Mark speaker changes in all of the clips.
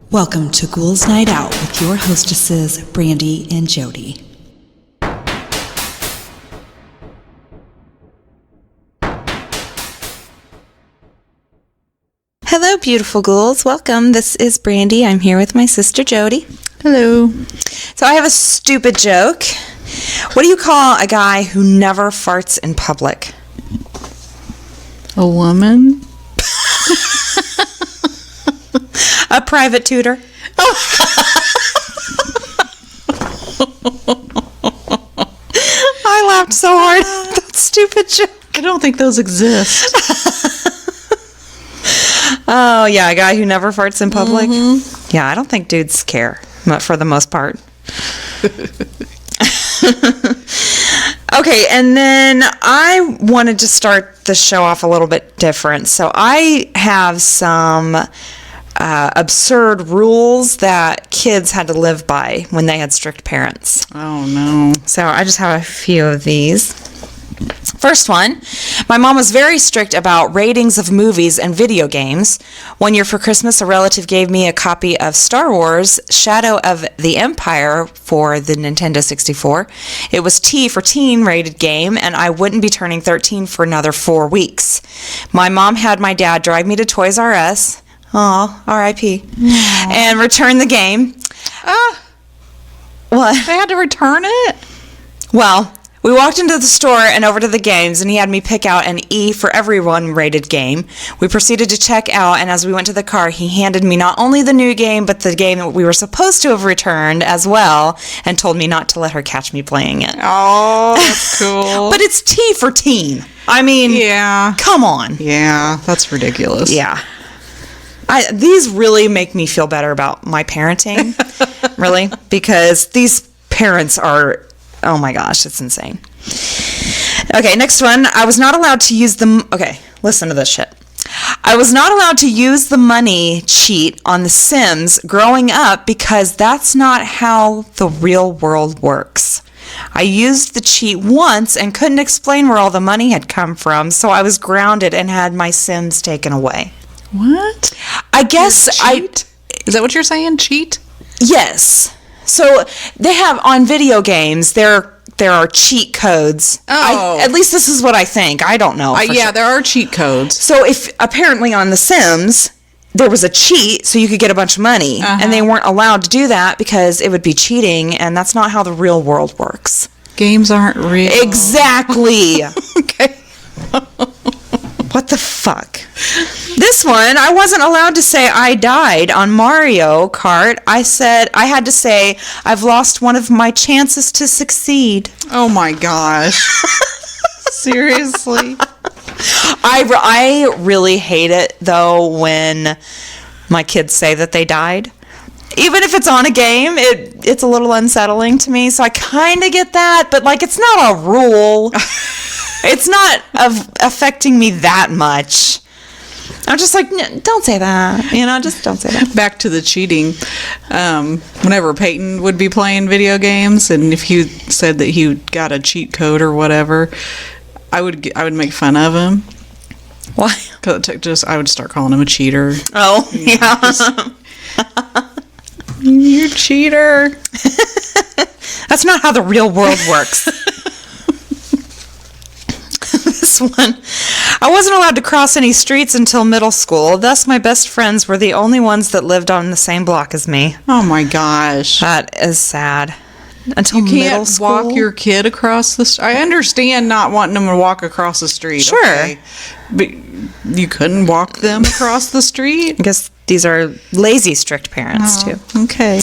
Speaker 1: Welcome to Ghouls Night Out with your hostesses, Brandy and Jody. Hello, beautiful ghouls. Welcome. This is Brandy. I'm here with my sister, Jody.
Speaker 2: Hello.
Speaker 1: So I have a stupid joke. What do you call a guy who never farts in public?
Speaker 2: A woman?
Speaker 1: A private tutor. I laughed so hard at that stupid joke.
Speaker 2: I don't think those exist.
Speaker 1: Oh, yeah, a guy who never farts in public. Mm-hmm. Yeah, I don't think dudes care, for the most part. Okay, and then I wanted to start the show off a little bit different. So I have some absurd rules that kids had to live by when they had strict parents.
Speaker 2: Oh, no.
Speaker 1: So I just have a few of these. First one, my mom was very strict about ratings of movies and video games. One year for Christmas, a relative gave me a copy of Star Wars Shadow of the Empire for the Nintendo 64. It was T for teen rated game, and I wouldn't be turning 13 for another 4 weeks. My mom had my dad drive me to Toys R Us. Aw, R.I.P. And return the game. What?
Speaker 2: They had to return it?
Speaker 1: Well, we walked into the store and over to the games, and he had me pick out an E for everyone rated game. We proceeded to check out, and as we went to the car, he handed me not only the new game, but the game that we were supposed to have returned as well, and told me not to let her catch me playing it.
Speaker 2: Oh, that's cool.
Speaker 1: But it's T for teen. I mean,
Speaker 2: yeah.
Speaker 1: Come on.
Speaker 2: Yeah, that's ridiculous.
Speaker 1: Yeah. These really make me feel better about my parenting, really, because these parents are... Oh my gosh, it's insane. Okay, next one. I was not allowed to use the... Okay, listen to this shit. I was not allowed to use the money cheat on The Sims growing up because that's not how the real world works. I used the cheat once and couldn't explain where all the money had come from, so I was grounded and had my Sims taken away.
Speaker 2: What?
Speaker 1: I guess
Speaker 2: cheat? Is that what you're saying? Cheat?
Speaker 1: Yes. So they have on video games, there are cheat codes.
Speaker 2: Oh.
Speaker 1: At least this is what I think. I don't know.
Speaker 2: Yeah, sure. There are cheat codes.
Speaker 1: So if apparently on The Sims, there was a cheat so you could get a bunch of money. Uh-huh. And they weren't allowed to do that because it would be cheating. And that's not how the real world works.
Speaker 2: Games aren't real.
Speaker 1: Exactly.
Speaker 2: Okay.
Speaker 1: What the fuck? This one, I wasn't allowed to say I died on Mario Kart. I said I had to say I've lost one of my chances to succeed.
Speaker 2: Oh my gosh. Seriously?
Speaker 1: I really hate it though when my kids say that they died. Even if it's on a game, it's a little unsettling to me. So I kind of get that, but like it's not a rule. It's not affecting me that much. I'm just like, don't say that. Just don't say that.
Speaker 2: Back to the cheating. Whenever Peyton would be playing video games, and if he said that he got a cheat code or whatever, I would make fun of him.
Speaker 1: Why?
Speaker 2: Because I would start calling him a cheater.
Speaker 1: Oh, yeah.
Speaker 2: You cheater.
Speaker 1: That's not how the real world works. This one. I wasn't allowed to cross any streets until middle school. Thus, my best friends were the only ones that lived on the same block as me.
Speaker 2: Oh my gosh.
Speaker 1: That is sad. Until middle school.
Speaker 2: You can't walk your kid across the street. I understand not wanting them to walk across the street.
Speaker 1: Sure.
Speaker 2: Okay. But you couldn't walk them across the street?
Speaker 1: I guess these are lazy, strict parents, too.
Speaker 2: Okay.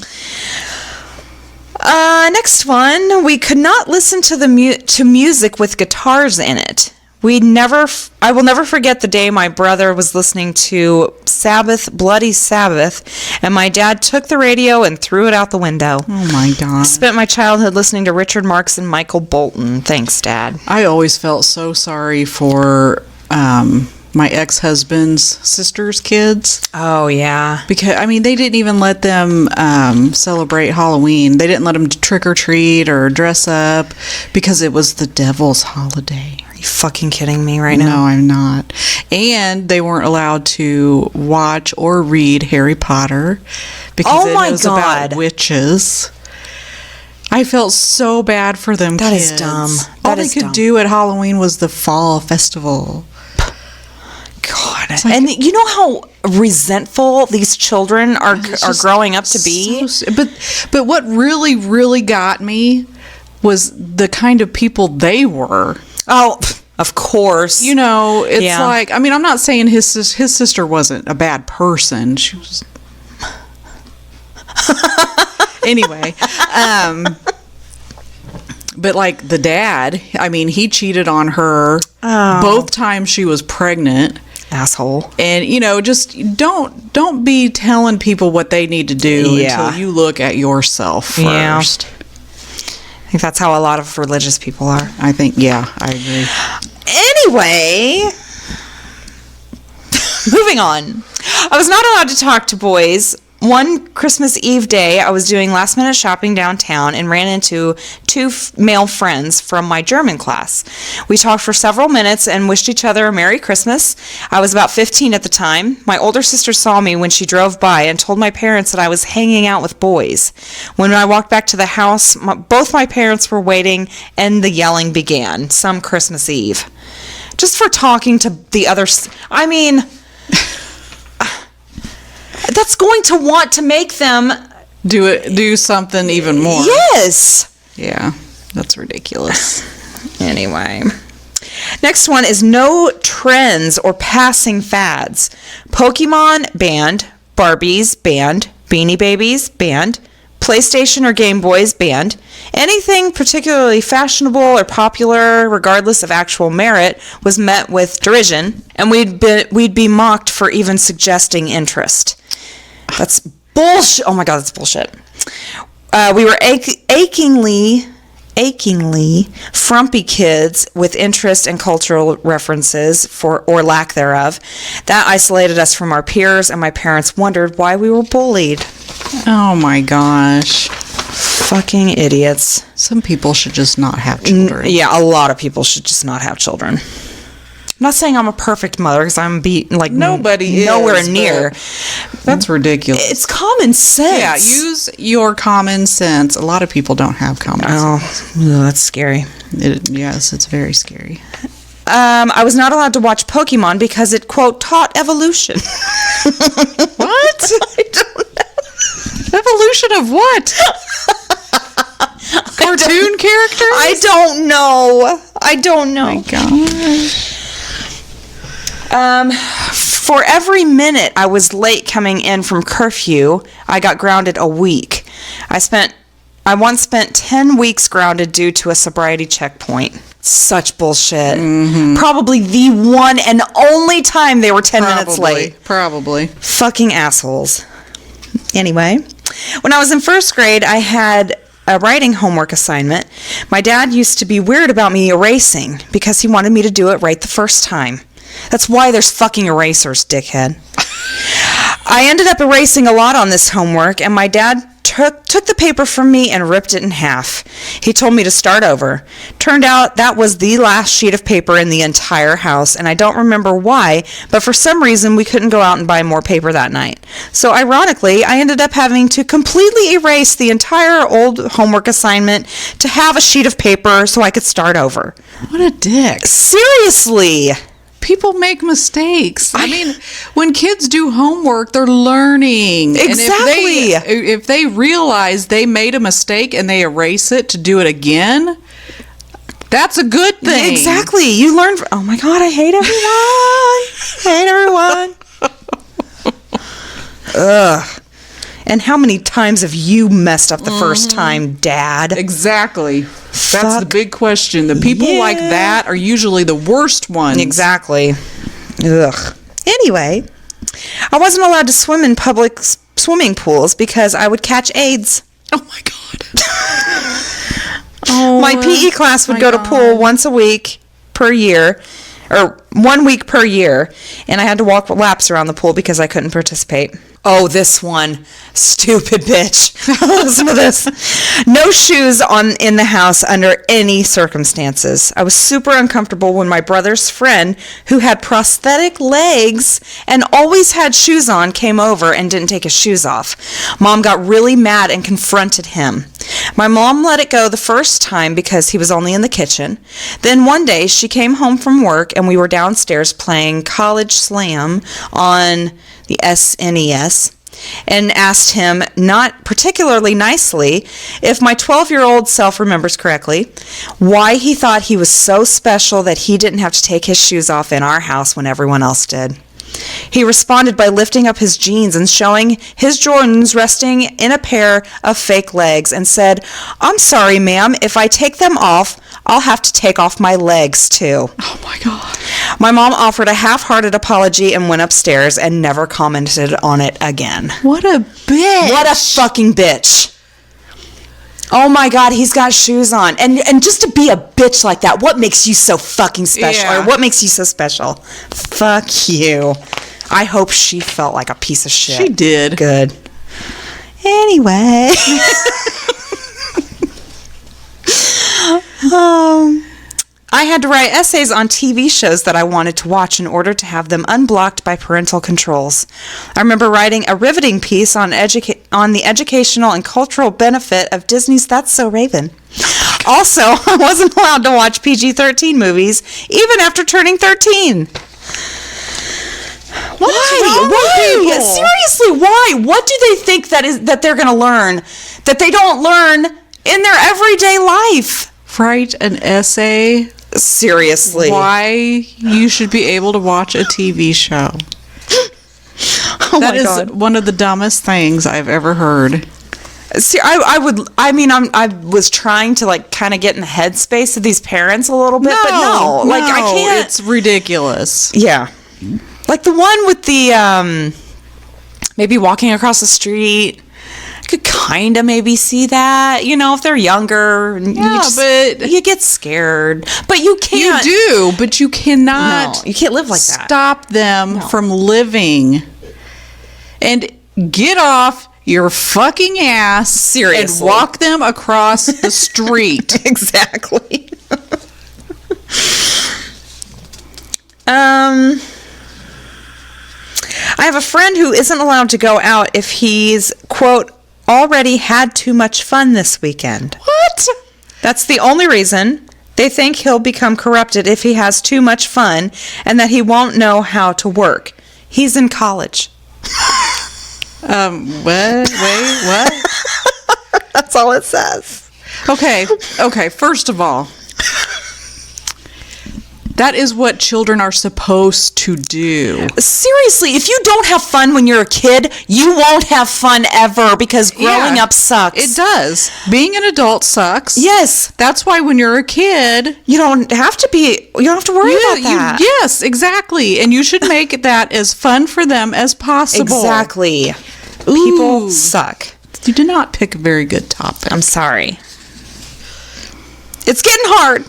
Speaker 1: Next one. We could not listen to music with guitars in it. I will never forget the day my brother was listening to Sabbath, Bloody Sabbath, and my dad took the radio and threw it out the window.
Speaker 2: Oh my God.
Speaker 1: Spent my childhood listening to Richard Marx and Michael Bolton. Thanks, Dad.
Speaker 2: I always felt so sorry for my ex-husband's sister's kids.
Speaker 1: Oh, yeah.
Speaker 2: Because, they didn't even let them celebrate Halloween. They didn't let them trick or treat or dress up because it was the devil's holiday.
Speaker 1: Are you fucking kidding me right now?
Speaker 2: No, I'm not. And they weren't allowed to watch or read Harry Potter because it was about witches. I felt so bad for them
Speaker 1: That
Speaker 2: kids.
Speaker 1: is dumb.
Speaker 2: All they could do at Halloween was the fall festival.
Speaker 1: God. And you know how resentful these children are growing up to be?
Speaker 2: But what really, really got me was the kind of people they were.
Speaker 1: Oh, of course.
Speaker 2: You know, it's like, I mean, I'm not saying his sister wasn't a bad person. She was... Anyway, but like the dad, I mean, he cheated on her both times she was pregnant.
Speaker 1: Asshole.
Speaker 2: And you know, just don't be telling people what they need to do until you look at yourself first.
Speaker 1: Yeah. I think that's how a lot of religious people are.
Speaker 2: I think, I agree.
Speaker 1: Anyway, moving on. I was not allowed to talk to boys. One Christmas Eve day, I was doing last-minute shopping downtown and ran into two male friends from my German class. We talked for several minutes and wished each other a Merry Christmas. I was about 15 at the time. My older sister saw me when she drove by and told my parents that I was hanging out with boys. When I walked back to the house, both my parents were waiting and the yelling began, some Christmas Eve. Just for talking to the others. I mean... That's going to want to make them
Speaker 2: do something even more.
Speaker 1: Yes.
Speaker 2: Yeah, that's ridiculous.
Speaker 1: Anyway, next one is no trends or passing fads. Pokemon banned, Barbies banned, Beanie Babies banned, PlayStation or Game Boys banned. Anything particularly fashionable or popular, regardless of actual merit, was met with derision, and we'd be mocked for even suggesting interest. That's bullshit. Oh my God, that's bullshit. We were achingly frumpy kids with interest and cultural references or lack thereof. That isolated us from our peers, and my parents wondered why we were bullied.
Speaker 2: Oh my gosh.
Speaker 1: Fucking idiots.
Speaker 2: Some people should just not have children.
Speaker 1: Yeah, a lot of people should just not have children. I'm not saying I'm a perfect mother because I'm
Speaker 2: nobody
Speaker 1: nowhere
Speaker 2: is,
Speaker 1: near.
Speaker 2: That's ridiculous.
Speaker 1: It's common sense.
Speaker 2: Yeah, use your common sense. A lot of people don't have common sense.
Speaker 1: Oh, that's scary.
Speaker 2: Yes, it's very scary.
Speaker 1: I was not allowed to watch Pokemon because it, quote, taught evolution.
Speaker 2: What?
Speaker 1: I don't know.
Speaker 2: Evolution of what? Cartoon characters?
Speaker 1: I don't know.
Speaker 2: Oh my gosh.
Speaker 1: For every minute I was late coming in from curfew, I got grounded a week. I once spent 10 weeks grounded due to a sobriety checkpoint. Such bullshit. Mm-hmm. Probably the one and only time they were 10 minutes late.
Speaker 2: Probably.
Speaker 1: Fucking assholes. Anyway, when I was in first grade, I had a writing homework assignment. My dad used to be weird about me erasing because he wanted me to do it right the first time. That's why there's fucking erasers, dickhead. I ended up erasing a lot on this homework, and my dad took the paper from me and ripped it in half. He told me to start over. Turned out that was the last sheet of paper in the entire house, and I don't remember why, but for some reason we couldn't go out and buy more paper that night. So ironically, I ended up having to completely erase the entire old homework assignment to have a sheet of paper so I could start over.
Speaker 2: What a dick.
Speaker 1: Seriously.
Speaker 2: People make mistakes. I mean, when kids do homework, they're learning.
Speaker 1: Exactly.
Speaker 2: And if they realize they made a mistake and they erase it to do it again, that's a good thing.
Speaker 1: Exactly. You learn. Oh my God, I hate everyone. Ugh. And how many times have you messed up the first time, Dad?
Speaker 2: Exactly. That's the big question. The people like that are usually the worst ones.
Speaker 1: Exactly. Ugh. Anyway, I wasn't allowed to swim in public swimming pools because I would catch AIDS.
Speaker 2: Oh my God.
Speaker 1: My PE class would go to pool once a week per year. Or 1 week per year, and I had to walk laps around the pool because I couldn't participate. Oh, this one. Stupid bitch. Listen to this. No shoes in the house under any circumstances. I was super uncomfortable when my brother's friend, who had prosthetic legs and always had shoes on, came over and didn't take his shoes off. Mom got really mad and confronted him. My mom let it go the first time because he was only in the kitchen. Then one day she came home from work and we were downstairs playing College Slam on the SNES and asked him, not particularly nicely, if my 12-year-old self remembers correctly, why he thought he was so special that he didn't have to take his shoes off in our house when everyone else did. He responded by lifting up his jeans and showing his Jordans resting in a pair of fake legs and said, "I'm sorry, ma'am, if I take them off, I'll have to take off my legs too."
Speaker 2: Oh my God.
Speaker 1: My mom offered a half-hearted apology and went upstairs and never commented on it again.
Speaker 2: What a bitch.
Speaker 1: What a fucking bitch. Oh my God, he's got shoes on. And just to be a bitch like that, what makes you so fucking special?
Speaker 2: Yeah.
Speaker 1: Or what makes you so special? Fuck you. I hope she felt like a piece of shit.
Speaker 2: She did.
Speaker 1: Good. Anyway. I had to write essays on TV shows that I wanted to watch in order to have them unblocked by parental controls. I remember writing a riveting piece on the educational and cultural benefit of Disney's That's So Raven. Also, I wasn't allowed to watch PG-13 movies even after turning 13. Why? Seriously, why? What do they think that they're going to learn that they don't learn in their everyday life?
Speaker 2: Write an essay.
Speaker 1: Seriously.
Speaker 2: Why you should be able to watch a TV show.
Speaker 1: Oh
Speaker 2: that
Speaker 1: my
Speaker 2: is
Speaker 1: God.
Speaker 2: one of the dumbest things I've ever heard.
Speaker 1: See, I was trying to like kind of get in the headspace of these parents a little bit, but no, like I can't.
Speaker 2: It's ridiculous.
Speaker 1: Yeah. Like the one with the maybe walking across the street. I could kind of maybe see that, if they're younger.
Speaker 2: Yeah, but
Speaker 1: you get scared. But you can't.
Speaker 2: You do, but you cannot.
Speaker 1: No, you can't live like that.
Speaker 2: Stop them from living. And get off your fucking ass.
Speaker 1: Seriously.
Speaker 2: And walk them across the street.
Speaker 1: Exactly. I have a friend who isn't allowed to go out if he's, quote, already had too much fun this weekend.
Speaker 2: What?
Speaker 1: That's the only reason. They think he'll become corrupted if he has too much fun and that he won't know how to work. He's in college.
Speaker 2: What? Wait, what?
Speaker 1: That's all it says.
Speaker 2: Okay, first of all, that is what children are supposed to do.
Speaker 1: Seriously, if you don't have fun when you're a kid, you won't have fun ever because growing up sucks.
Speaker 2: It does. Being an adult sucks.
Speaker 1: Yes.
Speaker 2: That's why when you're a kid,
Speaker 1: you don't have to worry about that.
Speaker 2: Yes, exactly. And you should make that as fun for them as possible.
Speaker 1: Exactly. People suck.
Speaker 2: You did not pick a very good topic.
Speaker 1: I'm sorry. It's getting hard.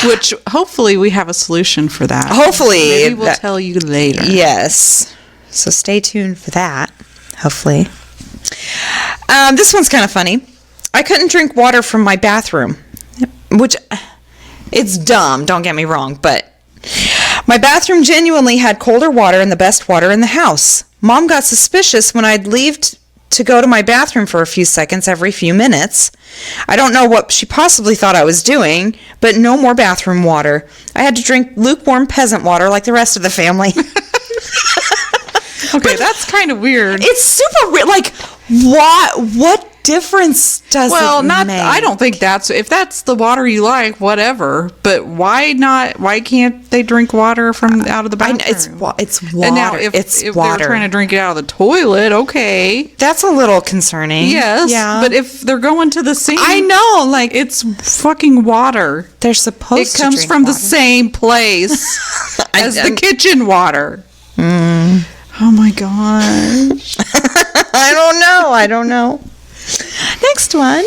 Speaker 2: Which hopefully we have a solution for that.
Speaker 1: Hopefully.
Speaker 2: Maybe we'll tell you later.
Speaker 1: Yes. So stay tuned for that. Hopefully. This one's kind of funny. I couldn't drink water from my bathroom, which it's dumb, don't get me wrong, but my bathroom genuinely had colder water and the best water in the house. Mom got suspicious when I'd leave to go to my bathroom for a few seconds every few minutes. I don't know what she possibly thought I was doing, but no more bathroom water. I had to drink lukewarm peasant water like the rest of the family.
Speaker 2: Okay, that's kind of weird.
Speaker 1: It's super weird. Like, what difference does it make?
Speaker 2: I don't think if that's the water you like, whatever. But why not? Why can't they drink water from out of the bathroom?
Speaker 1: It's water.
Speaker 2: And now if they're trying to drink it out of the toilet, okay.
Speaker 1: That's a little concerning.
Speaker 2: Yes.
Speaker 1: Yeah.
Speaker 2: But if they're going to the sink,
Speaker 1: I know, like
Speaker 2: it's fucking water.
Speaker 1: They're supposed to.
Speaker 2: It comes from the same place as the kitchen water. Oh my gosh.
Speaker 1: I don't know. Next one.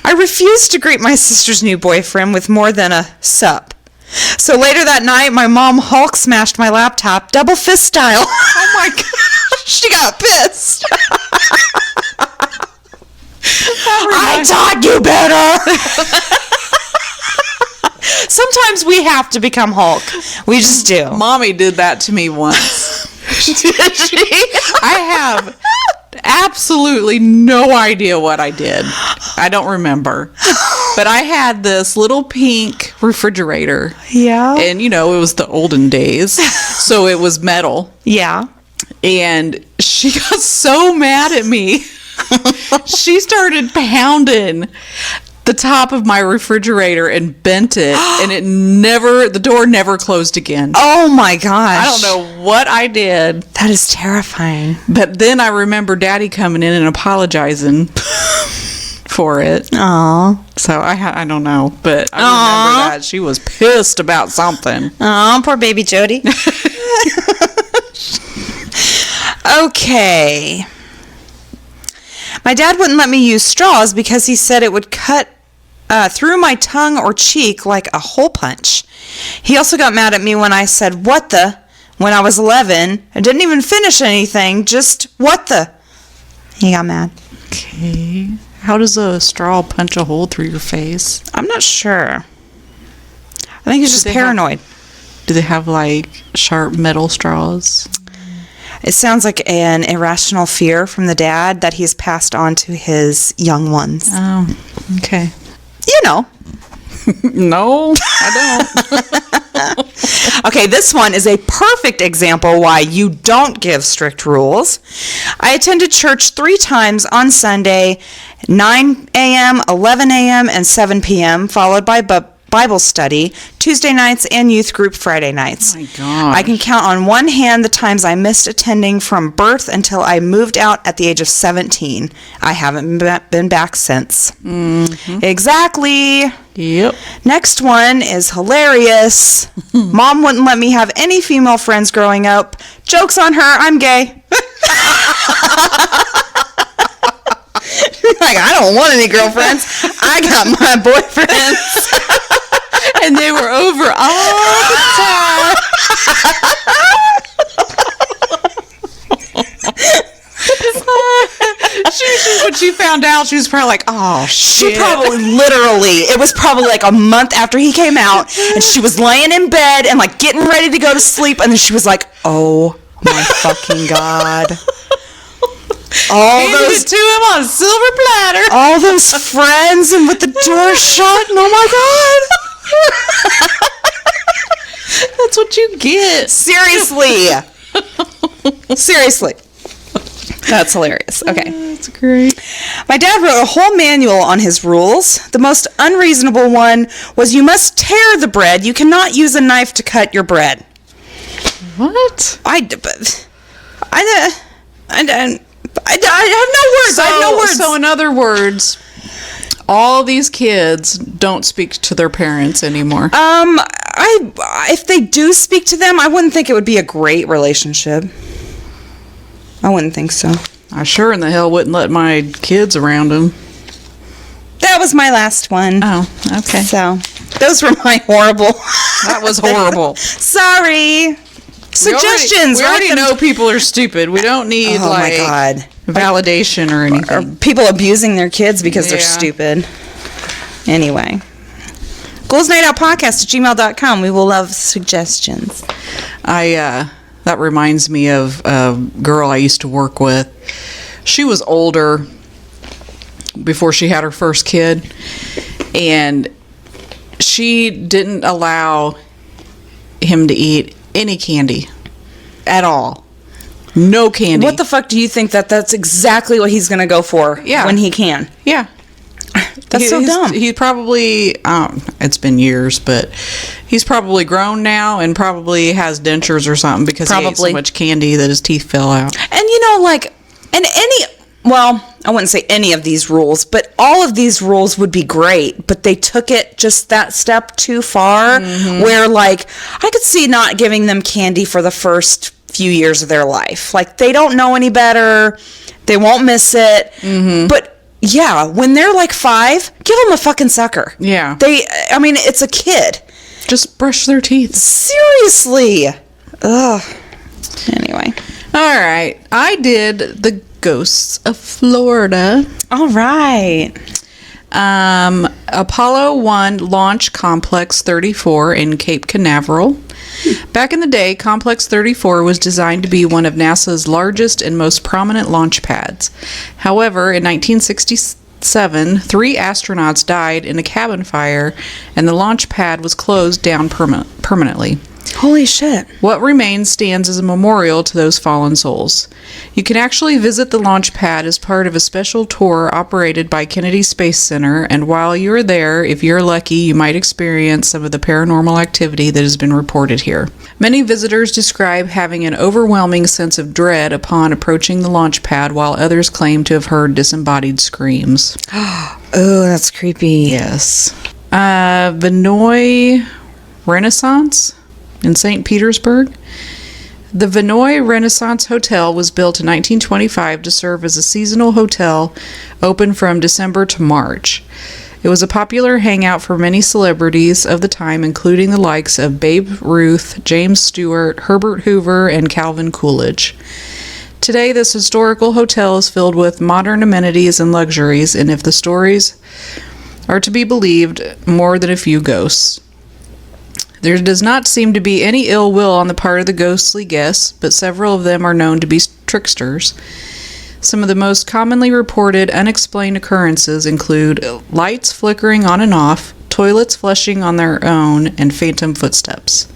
Speaker 1: I refused to greet my sister's new boyfriend with more than a sup. So later that night, my mom Hulk smashed my laptop, double fist style. Oh my gosh, she got pissed. I taught you better. Sometimes we have to become Hulk. We just do.
Speaker 2: Mommy did that to me once.
Speaker 1: Did she?
Speaker 2: I have absolutely no idea what I did. I don't remember. But I had this little pink refrigerator.
Speaker 1: Yeah.
Speaker 2: And, it was the olden days. So it was metal.
Speaker 1: Yeah.
Speaker 2: And she got so mad at me. She started pounding the top of my refrigerator and bent it. And the door never closed again.
Speaker 1: Oh my gosh.
Speaker 2: I don't know what I did.
Speaker 1: That is terrifying.
Speaker 2: But then I remember Daddy coming in and apologizing for it.
Speaker 1: Aww.
Speaker 2: So I don't know, but I remember that she was pissed about something.
Speaker 1: Oh, poor baby Jody. Okay. My dad wouldn't let me use straws because he said it would cut through my tongue or cheek like a hole punch. He also got mad at me when I said, "What the?" when I was 11. I didn't even finish anything, just, "What the?" He got mad.
Speaker 2: Okay. How does a straw punch a hole through your face?
Speaker 1: I'm not sure. I think he's just paranoid.
Speaker 2: Do they have, sharp metal straws?
Speaker 1: It sounds like an irrational fear from the dad that he's passed on to his young ones.
Speaker 2: Oh, okay.
Speaker 1: You know.
Speaker 2: No, I
Speaker 1: don't. Okay, this one is a perfect example why you don't give strict rules. I attended church 3 times on Sunday, 9 a.m., 11 a.m., and 7 p.m., followed by Bible study Tuesday nights and youth group Friday nights.
Speaker 2: Oh my gosh.
Speaker 1: I can count on one hand the times I missed attending from birth until I moved out at the age of 17. I haven't been back since. Mm-hmm. Exactly.
Speaker 2: Yep.
Speaker 1: Next one is hilarious. Mom wouldn't let me have any female friends growing up. Joke's on her, I'm gay. Like, I don't want any girlfriends. I got my boyfriends.
Speaker 2: And they were over all the time. When she found out, she was probably like, "Oh shit!"
Speaker 1: She probably it was probably like a month after he came out, and she was laying in bed and getting ready to go to sleep, and then she was like, "Oh my fucking god!"
Speaker 2: Handed it to him on a silver platter.
Speaker 1: All those friends and with the door shut, and oh my god.
Speaker 2: That's what you get.
Speaker 1: Seriously. That's hilarious. Okay.
Speaker 2: That's great.
Speaker 1: My dad wrote a whole manual on his rules. The most unreasonable one was you must tear the bread. You cannot use a knife to cut your bread.
Speaker 2: What?
Speaker 1: I have no words. I have no words.
Speaker 2: So in other words, all these kids don't speak to their parents anymore.
Speaker 1: If they do speak to them, I wouldn't think it would be a great relationship. I wouldn't think so.
Speaker 2: I sure in the hell wouldn't let my kids around them.
Speaker 1: That was my last one.
Speaker 2: Oh, okay.
Speaker 1: So, those were my horrible.
Speaker 2: That was horrible.
Speaker 1: Sorry. Suggestions.
Speaker 2: We already know people are stupid. We don't need
Speaker 1: my God.
Speaker 2: Validation or anything.
Speaker 1: Or people abusing their kids because they're stupid. Anyway. GoalsNightOutPodcast@gmail.com. We will love suggestions.
Speaker 2: That reminds me of a girl I used to work with. She was older before she had her first kid, and she didn't allow him to eat any candy at all. No candy.
Speaker 1: What the fuck do you think that's exactly what he's going to go for when he can?
Speaker 2: Yeah.
Speaker 1: That's so dumb.
Speaker 2: He probably, it's been years, but he's probably grown now and probably has dentures or something because he ate so much candy that his teeth fell out.
Speaker 1: And I wouldn't say any of these rules, but all of these rules would be great, but they took it just that step too far where I could see not giving them candy for the first few years of their life. They don't know any better. They won't miss it. But Yeah, when they're like 5, give them a fucking sucker.
Speaker 2: Yeah.
Speaker 1: It's a kid.
Speaker 2: Just brush their teeth.
Speaker 1: Seriously. Ugh. Anyway.
Speaker 2: All right. I did the Ghosts of Florida.
Speaker 1: All right.
Speaker 2: Apollo 1 Launch Complex 34 in Cape Canaveral. Back in the day, Complex 34 was designed to be one of NASA's largest and most prominent launch pads. However, in 1967, 3 astronauts died in a cabin fire, and the launch pad was closed down permanently.
Speaker 1: Holy shit.
Speaker 2: What remains stands as a memorial to those fallen souls. You can actually visit the launch pad as part of a special tour operated by Kennedy Space Center, and while you're there, if you're lucky, you might experience some of the paranormal activity that has been reported here. Many visitors describe having an overwhelming sense of dread upon approaching the launch pad, while others claim to have heard disembodied screams.
Speaker 1: Oh, that's creepy.
Speaker 2: Yes. Vinoy Renaissance in St. Petersburg. The Vinoy Renaissance Hotel was built in 1925 to serve as a seasonal hotel open from December to March. It was a popular hangout for many celebrities of the time, including the likes of Babe Ruth, James Stewart, Herbert Hoover, and Calvin Coolidge. Today, this historical hotel is filled with modern amenities and luxuries, and if the stories are to be believed, more than a few ghosts. There does not seem to be any ill will on the part of the ghostly guests, but several of them are known to be tricksters. Some of the most commonly reported unexplained occurrences include lights flickering on and off, toilets flushing on their own, and phantom footsteps.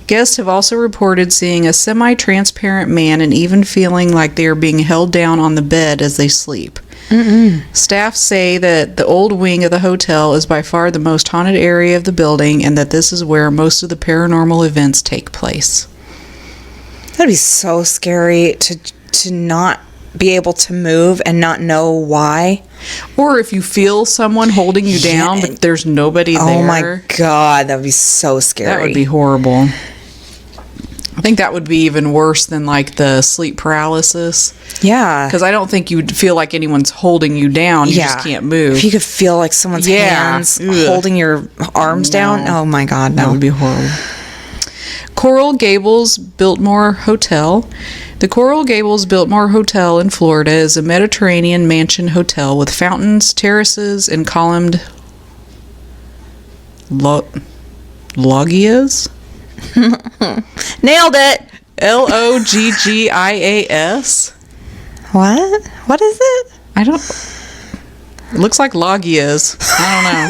Speaker 2: Guests have also reported seeing a semi-transparent man and even feeling like they are being held down on the bed as they sleep. Staff say that the old wing of the hotel is by far the most haunted area of the building, and that this is where most of the paranormal events take place.
Speaker 1: That'd be so scary to not be able to move and not know why.
Speaker 2: Or if you feel someone holding you down, but there's nobody there.
Speaker 1: Oh my God, that would be so scary.
Speaker 2: That would be horrible. I think that would be even worse than like the sleep paralysis.
Speaker 1: Yeah.
Speaker 2: Because I don't think you would feel like anyone's holding you down. You just can't move.
Speaker 1: If you could feel like someone's hands holding your arms down. Oh my God, no.
Speaker 2: That would be horrible. Coral Gables Biltmore Hotel. The Coral Gables Biltmore Hotel in Florida is a Mediterranean mansion hotel with fountains, terraces, and columned loggias.
Speaker 1: Nailed it.
Speaker 2: Loggias.
Speaker 1: What? What is it?
Speaker 2: It looks like loggias. I don't know.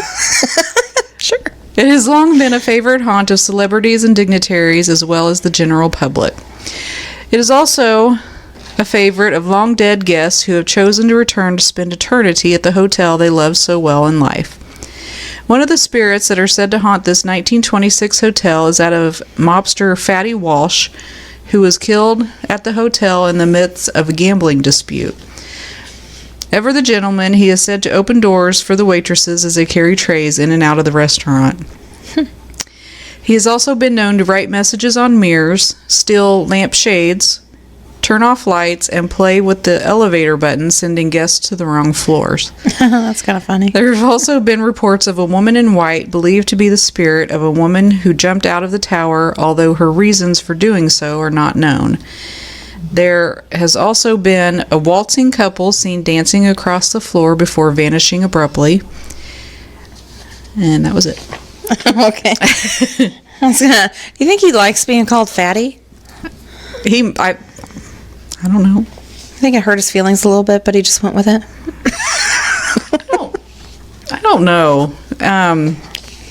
Speaker 1: Sure.
Speaker 2: It has long been a favorite haunt of celebrities and dignitaries as well as the general public. It is also a favorite of long dead guests who have chosen to return to spend eternity at the hotel they loved so well in life. One of the spirits that are said to haunt this 1926 hotel is that of mobster Fatty Walsh, who was killed at the hotel in the midst of a gambling dispute. Ever the gentleman, he is said to open doors for the waitresses as they carry trays in and out of the restaurant. He has also been known to write messages on mirrors, steal lamp shades, turn off lights, and play with the elevator button, sending guests to the wrong floors.
Speaker 1: That's kind of funny.
Speaker 2: There have also been reports of a woman in white believed to be the spirit of a woman who jumped out of the tower, although her reasons for doing so are not known. There has also been a waltzing couple seen dancing across the floor before vanishing abruptly. And that was it.
Speaker 1: Okay. Do you think he likes being called Fatty?
Speaker 2: I don't know.
Speaker 1: I think it hurt his feelings a little bit, but he just went with it.
Speaker 2: I don't know.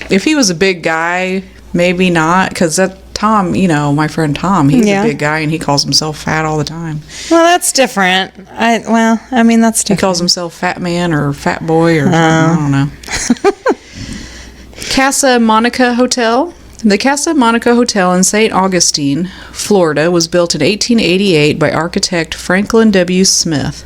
Speaker 2: If he was a big guy, maybe not, because that Tom, my friend Tom, he's a big guy and he calls himself fat all the time.
Speaker 1: Well, that's different. That's different.
Speaker 2: He calls himself Fat Man or Fat Boy or something. I don't know. Casa Monica Hotel. The Casa Monica Hotel in St. Augustine, Florida, was built in 1888 by architect Franklin W. Smith.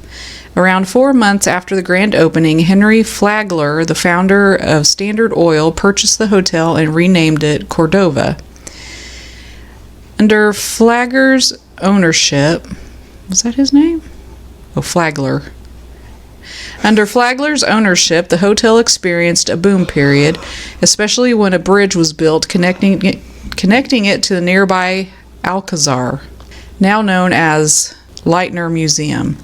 Speaker 2: Around 4 months after the grand opening, Henry Flagler, the founder of Standard Oil, purchased the hotel and renamed it Cordova. Under Flagler's ownership, was that his name? Oh, Flagler. Under Flagler's ownership, the hotel experienced a boom period, especially when a bridge was built connecting it to the nearby Alcazar, now known as Leitner Museum.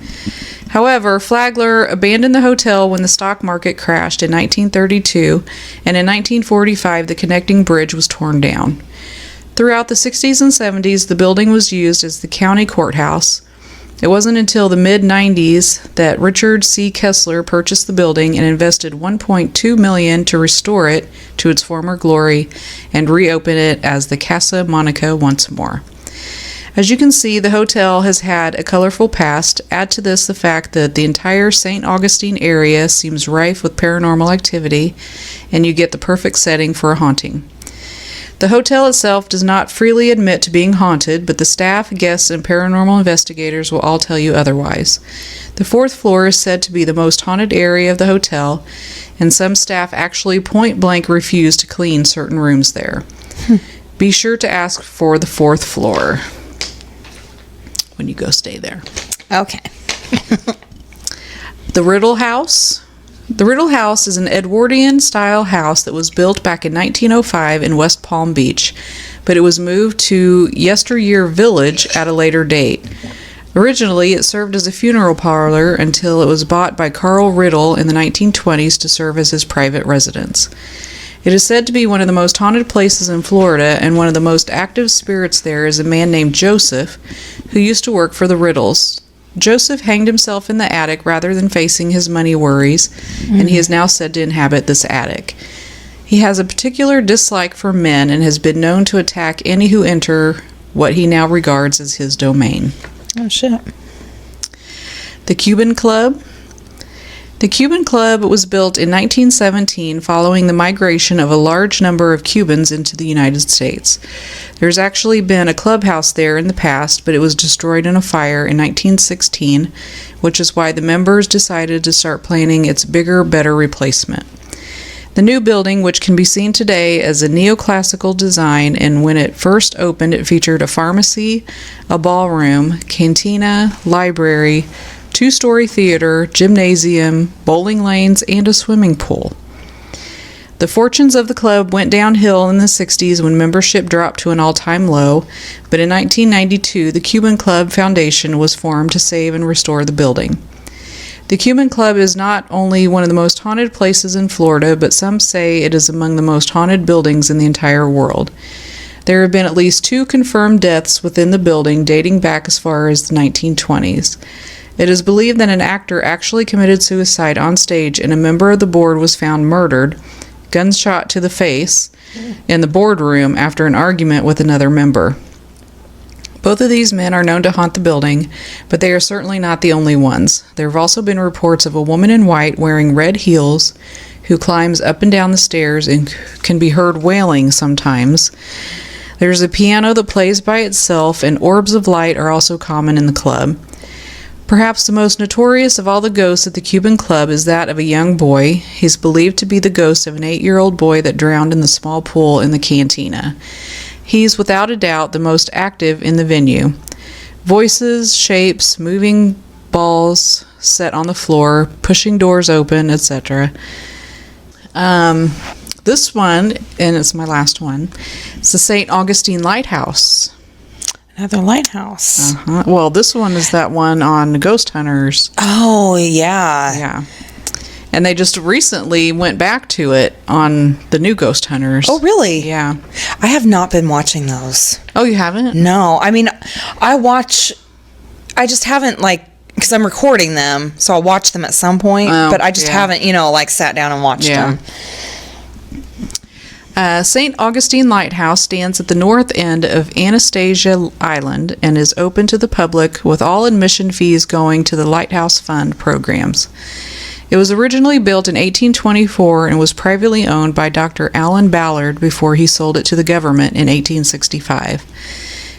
Speaker 2: However, Flagler abandoned the hotel when the stock market crashed in 1932, and in 1945 the connecting bridge was torn down. Throughout the 60s and 70s, the building was used as the county courthouse. It wasn't until the mid-90s that Richard C. Kessler purchased the building and invested $1.2 million to restore it to its former glory and reopen it as the Casa Monica once more. As you can see, the hotel has had a colorful past. Add to this the fact that the entire St. Augustine area seems rife with paranormal activity, and you get the perfect setting for a haunting. The hotel itself does not freely admit to being haunted, but the staff, guests, and paranormal investigators will all tell you otherwise. The fourth floor is said to be the most haunted area of the hotel, and some staff actually point-blank refuse to clean certain rooms there. Be sure to ask for the fourth floor when you go stay there.
Speaker 1: Okay.
Speaker 2: The Riddle House. The Riddle House is an Edwardian-style house that was built back in 1905 in West Palm Beach, but it was moved to Yesteryear Village at a later date. Originally, it served as a funeral parlor until it was bought by Carl Riddle in the 1920s to serve as his private residence. It is said to be one of the most haunted places in Florida, and one of the most active spirits there is a man named Joseph, who used to work for the Riddles. Joseph hanged himself in the attic rather than facing his money worries, and he is now said to inhabit this attic. He has a particular dislike for men and has been known to attack any who enter what he now regards as his domain.
Speaker 1: Oh, shit.
Speaker 2: The Cuban Club. The Cuban Club was built in 1917 following the migration of a large number of Cubans into the United States. There's actually been a clubhouse there in the past, but it was destroyed in a fire in 1916, which is why the members decided to start planning its bigger, better replacement. The new building, which can be seen today as a neoclassical design, and when it first opened it featured a pharmacy, a ballroom, cantina, library, two-story theater, gymnasium, bowling lanes, and a swimming pool. The fortunes of the club went downhill in the 60s when membership dropped to an all-time low, but in 1992 the Cuban Club Foundation was formed to save and restore the building. The Cuban Club is not only one of the most haunted places in Florida, but some say it is among the most haunted buildings in the entire world. There have been at least 2 confirmed deaths within the building dating back as far as the 1920s. It is believed that an actor actually committed suicide on stage, and a member of the board was found murdered, gunshot to the face, in the boardroom after an argument with another member. Both of these men are known to haunt the building, but they are certainly not the only ones. There have also been reports of a woman in white wearing red heels who climbs up and down the stairs and can be heard wailing sometimes. There's a piano that plays by itself, and orbs of light are also common in the club. Perhaps the most notorious of all the ghosts at the Cuban Club is that of a young boy. He's believed to be the ghost of an 8-year-old boy that drowned in the small pool in the cantina. He's without a doubt the most active in the venue. Voices, shapes, moving balls set on the floor, pushing doors open, etc. This one, and it's my last one, it's the St. Augustine Lighthouse.
Speaker 1: Another lighthouse.
Speaker 2: Well, this one is that one on Ghost Hunters.
Speaker 1: Oh, yeah.
Speaker 2: Yeah. And they just recently went back to it on the new Ghost Hunters.
Speaker 1: Oh, really?
Speaker 2: Yeah.
Speaker 1: I have not been watching those.
Speaker 2: Oh, you haven't?
Speaker 1: No. I mean, I just haven't, because I'm recording them, so I'll watch them at some point, but I just haven't, sat down and watched them.
Speaker 2: St. Augustine Lighthouse stands at the north end of Anastasia Island and is open to the public, with all admission fees going to the Lighthouse Fund programs. It was originally built in 1824 and was privately owned by Dr. Allen Ballard before he sold it to the government in 1865.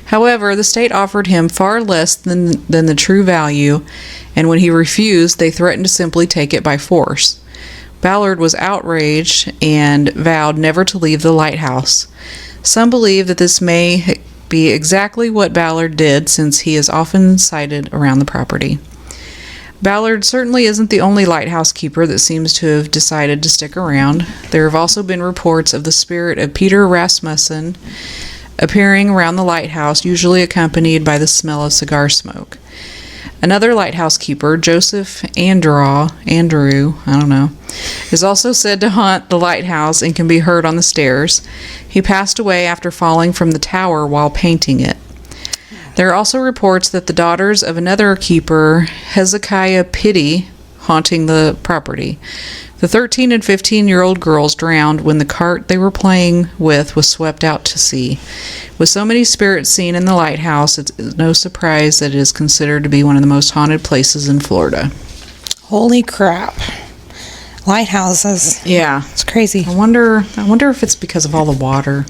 Speaker 2: However, the state offered him far less than the true value, and when he refused, they threatened to simply take it by force. Ballard was outraged and vowed never to leave the lighthouse. Some believe that this may be exactly what Ballard did, since he is often sighted around the property. Ballard certainly isn't the only lighthouse keeper that seems to have decided to stick around. There have also been reports of the spirit of Peter Rasmussen appearing around the lighthouse, usually accompanied by the smell of cigar smoke. Another lighthouse keeper, Joseph Andrew, is also said to haunt the lighthouse and can be heard on the stairs. He passed away after falling from the tower while painting it. There are also reports that the daughters of another keeper, Hezekiah Pitty, haunting the property. The 13 and 15-year-old girls drowned when the cart they were playing with was swept out to sea. With so many spirits seen in the lighthouse, it's no surprise that it is considered to be one of the most haunted places in Florida.
Speaker 1: Holy crap. Lighthouses.
Speaker 2: Yeah.
Speaker 1: It's crazy.
Speaker 2: I wonder if it's because of all the water.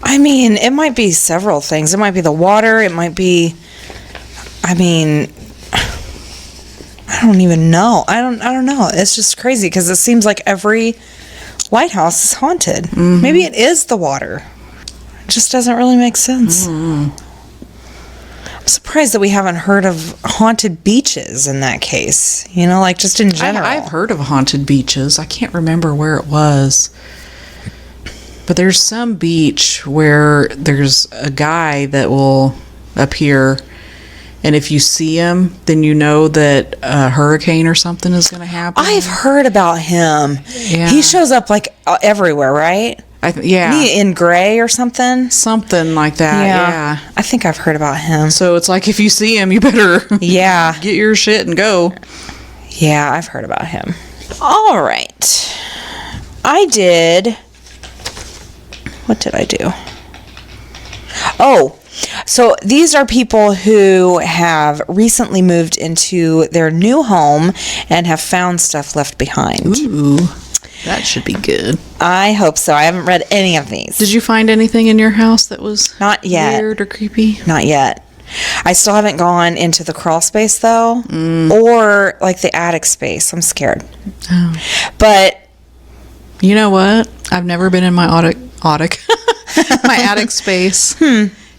Speaker 1: I mean, it might be several things. It might be the water. It might be, I don't even know. I don't know. It's just crazy because it seems like every lighthouse is haunted. Mm-hmm. Maybe it is the water. It just doesn't really make sense. Mm-hmm. I'm surprised that we haven't heard of haunted beaches in that case. Like just in general.
Speaker 2: I've heard of haunted beaches. I can't remember where it was. But there's some beach where there's a guy that will appear, and if you see him, then you know that a hurricane or something is going to happen.
Speaker 1: I've heard about him. Yeah. He shows up like everywhere, right?
Speaker 2: Yeah.
Speaker 1: In gray or something?
Speaker 2: Something like that, yeah.
Speaker 1: I think I've heard about him.
Speaker 2: So it's like if you see him, you better get your shit and go.
Speaker 1: Yeah, I've heard about him. All right. What did I do? Oh, so these are people who have recently moved into their new home and have found stuff left behind.
Speaker 2: Ooh, that should be good.
Speaker 1: I hope so. I haven't read any of these.
Speaker 2: Did you find anything in your house that was
Speaker 1: not yet
Speaker 2: weird or creepy?
Speaker 1: Not yet. I still haven't gone into the crawl space though, or like the attic space. I'm scared. Oh. But
Speaker 2: you know what? I've never been in my attic space.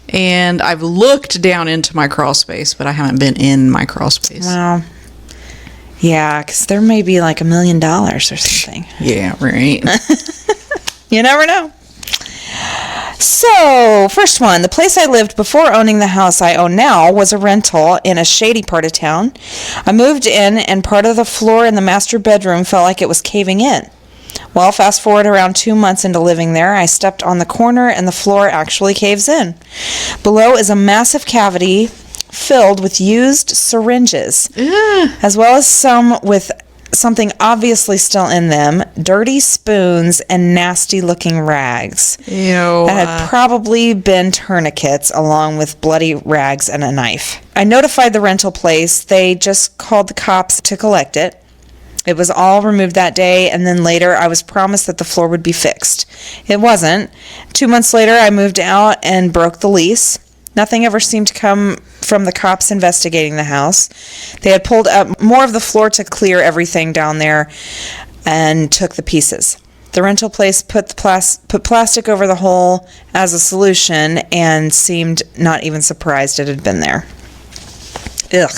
Speaker 2: And I've looked down into my crawl space, but I haven't been in my crawl space.
Speaker 1: Well, yeah, because there may be like $1 million or something.
Speaker 2: Yeah, right.
Speaker 1: You never know. So, first one. The place I lived before owning the house I own now was a rental in a shady part of town. I moved in, and part of the floor in the master bedroom felt like it was caving in. Well, fast forward around 2 months into living there, I stepped on the corner and the floor actually caves in. Below is a massive cavity filled with used syringes, as well as some with something obviously still in them, dirty spoons and nasty-looking rags.
Speaker 2: Ew.
Speaker 1: That had probably been tourniquets along with bloody rags and a knife. I notified the rental place. They just called the cops to collect it. It was all removed that day, and then later I was promised that the floor would be fixed. It wasn't. 2 months later, I moved out and broke the lease. Nothing ever seemed to come from the cops investigating the house. They had pulled up more of the floor to clear everything down there and took the pieces. The rental place put plastic over the hole as a solution and seemed not even surprised it had been there. Ugh.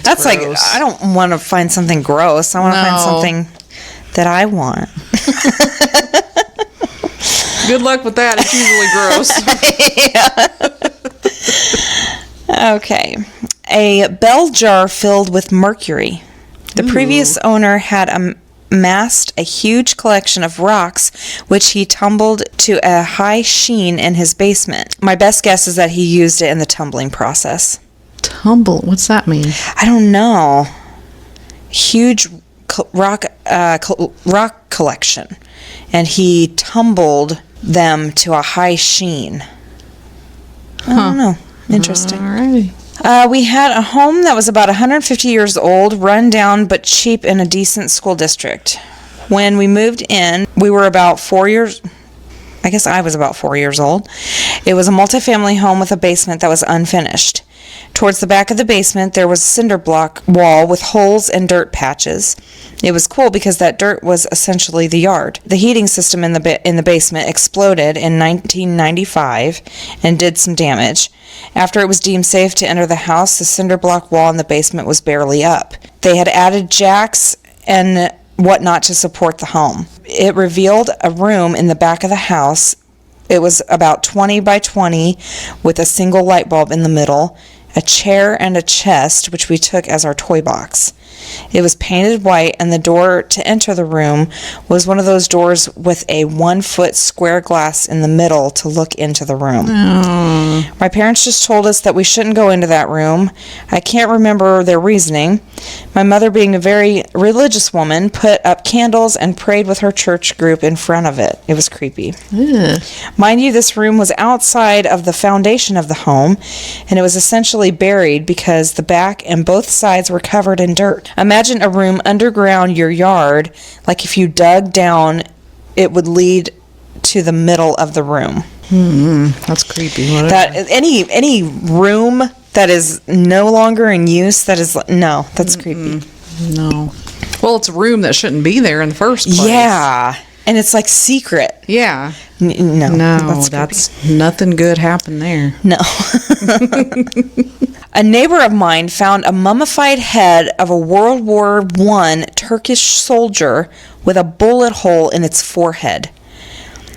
Speaker 1: That's like, I don't want to find something gross. I want to find something that I want.
Speaker 2: Good luck with that. It's
Speaker 1: usually gross. Yeah. Okay. A bell jar filled with mercury. The previous owner had amassed a huge collection of rocks, which he tumbled to a high sheen in his basement. My best guess is that he used it in the tumbling process.
Speaker 2: What's that mean?
Speaker 1: I don't know. Huge rock collection, and he tumbled them to a high sheen. I don't know. Interesting.
Speaker 2: Alrighty.
Speaker 1: We had a home that was about 150 years old, run down but cheap in a decent school district. When we moved in, we were about 4 years. I guess I was about 4 years old. It was a multifamily home with a basement that was unfinished. Towards the back of the basement, there was a cinder block wall with holes and dirt patches. It was cool because that dirt was essentially the yard. The heating system in the basement exploded in 1995 and did some damage. After it was deemed safe to enter the house, the cinder block wall in the basement was barely up. They had added jacks and whatnot to support the home. It revealed a room in the back of the house. It was about 20 by 20 with a single light bulb in the middle, a chair and a chest, which we took as our toy box. It was painted white, and the door to enter the room was one of those doors with a 1-foot square glass in the middle to look into the room. My parents just told us that we shouldn't go into that room. I can't remember their reasoning. My mother, being a very religious woman, put up candles and prayed with her church group in front of it. It was creepy.
Speaker 2: Ugh.
Speaker 1: Mind you, this room was outside of the foundation of the home, and it was essentially buried because the back and both sides were covered in dirt. Imagine a room underground your yard, like if you dug down, it would lead to the middle of the room.
Speaker 2: That's creepy.
Speaker 1: That any room that is no longer in use, that's creepy.
Speaker 2: No. Well, it's a room that shouldn't be there in the first place.
Speaker 1: Yeah. And it's like secret.
Speaker 2: Yeah.
Speaker 1: No,
Speaker 2: that's nothing good happened there.
Speaker 1: No. A neighbor of mine found a mummified head of a World War I Turkish soldier with a bullet hole in its forehead.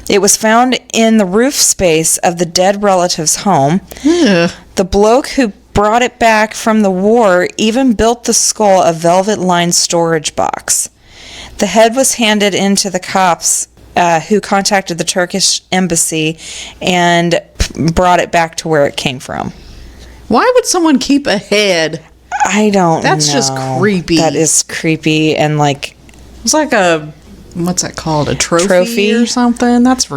Speaker 1: It was found in the roof space of the dead relative's home.
Speaker 2: Ugh.
Speaker 1: The bloke who brought it back from the war even built the skull a velvet-lined storage box. The head was handed in to the cops who contacted the Turkish embassy and brought it back to where it came from.
Speaker 2: Why would someone keep a head?
Speaker 1: I don't know.
Speaker 2: That's just creepy.
Speaker 1: That is creepy and like...
Speaker 2: It's like a... What's that called? A trophy or something? That's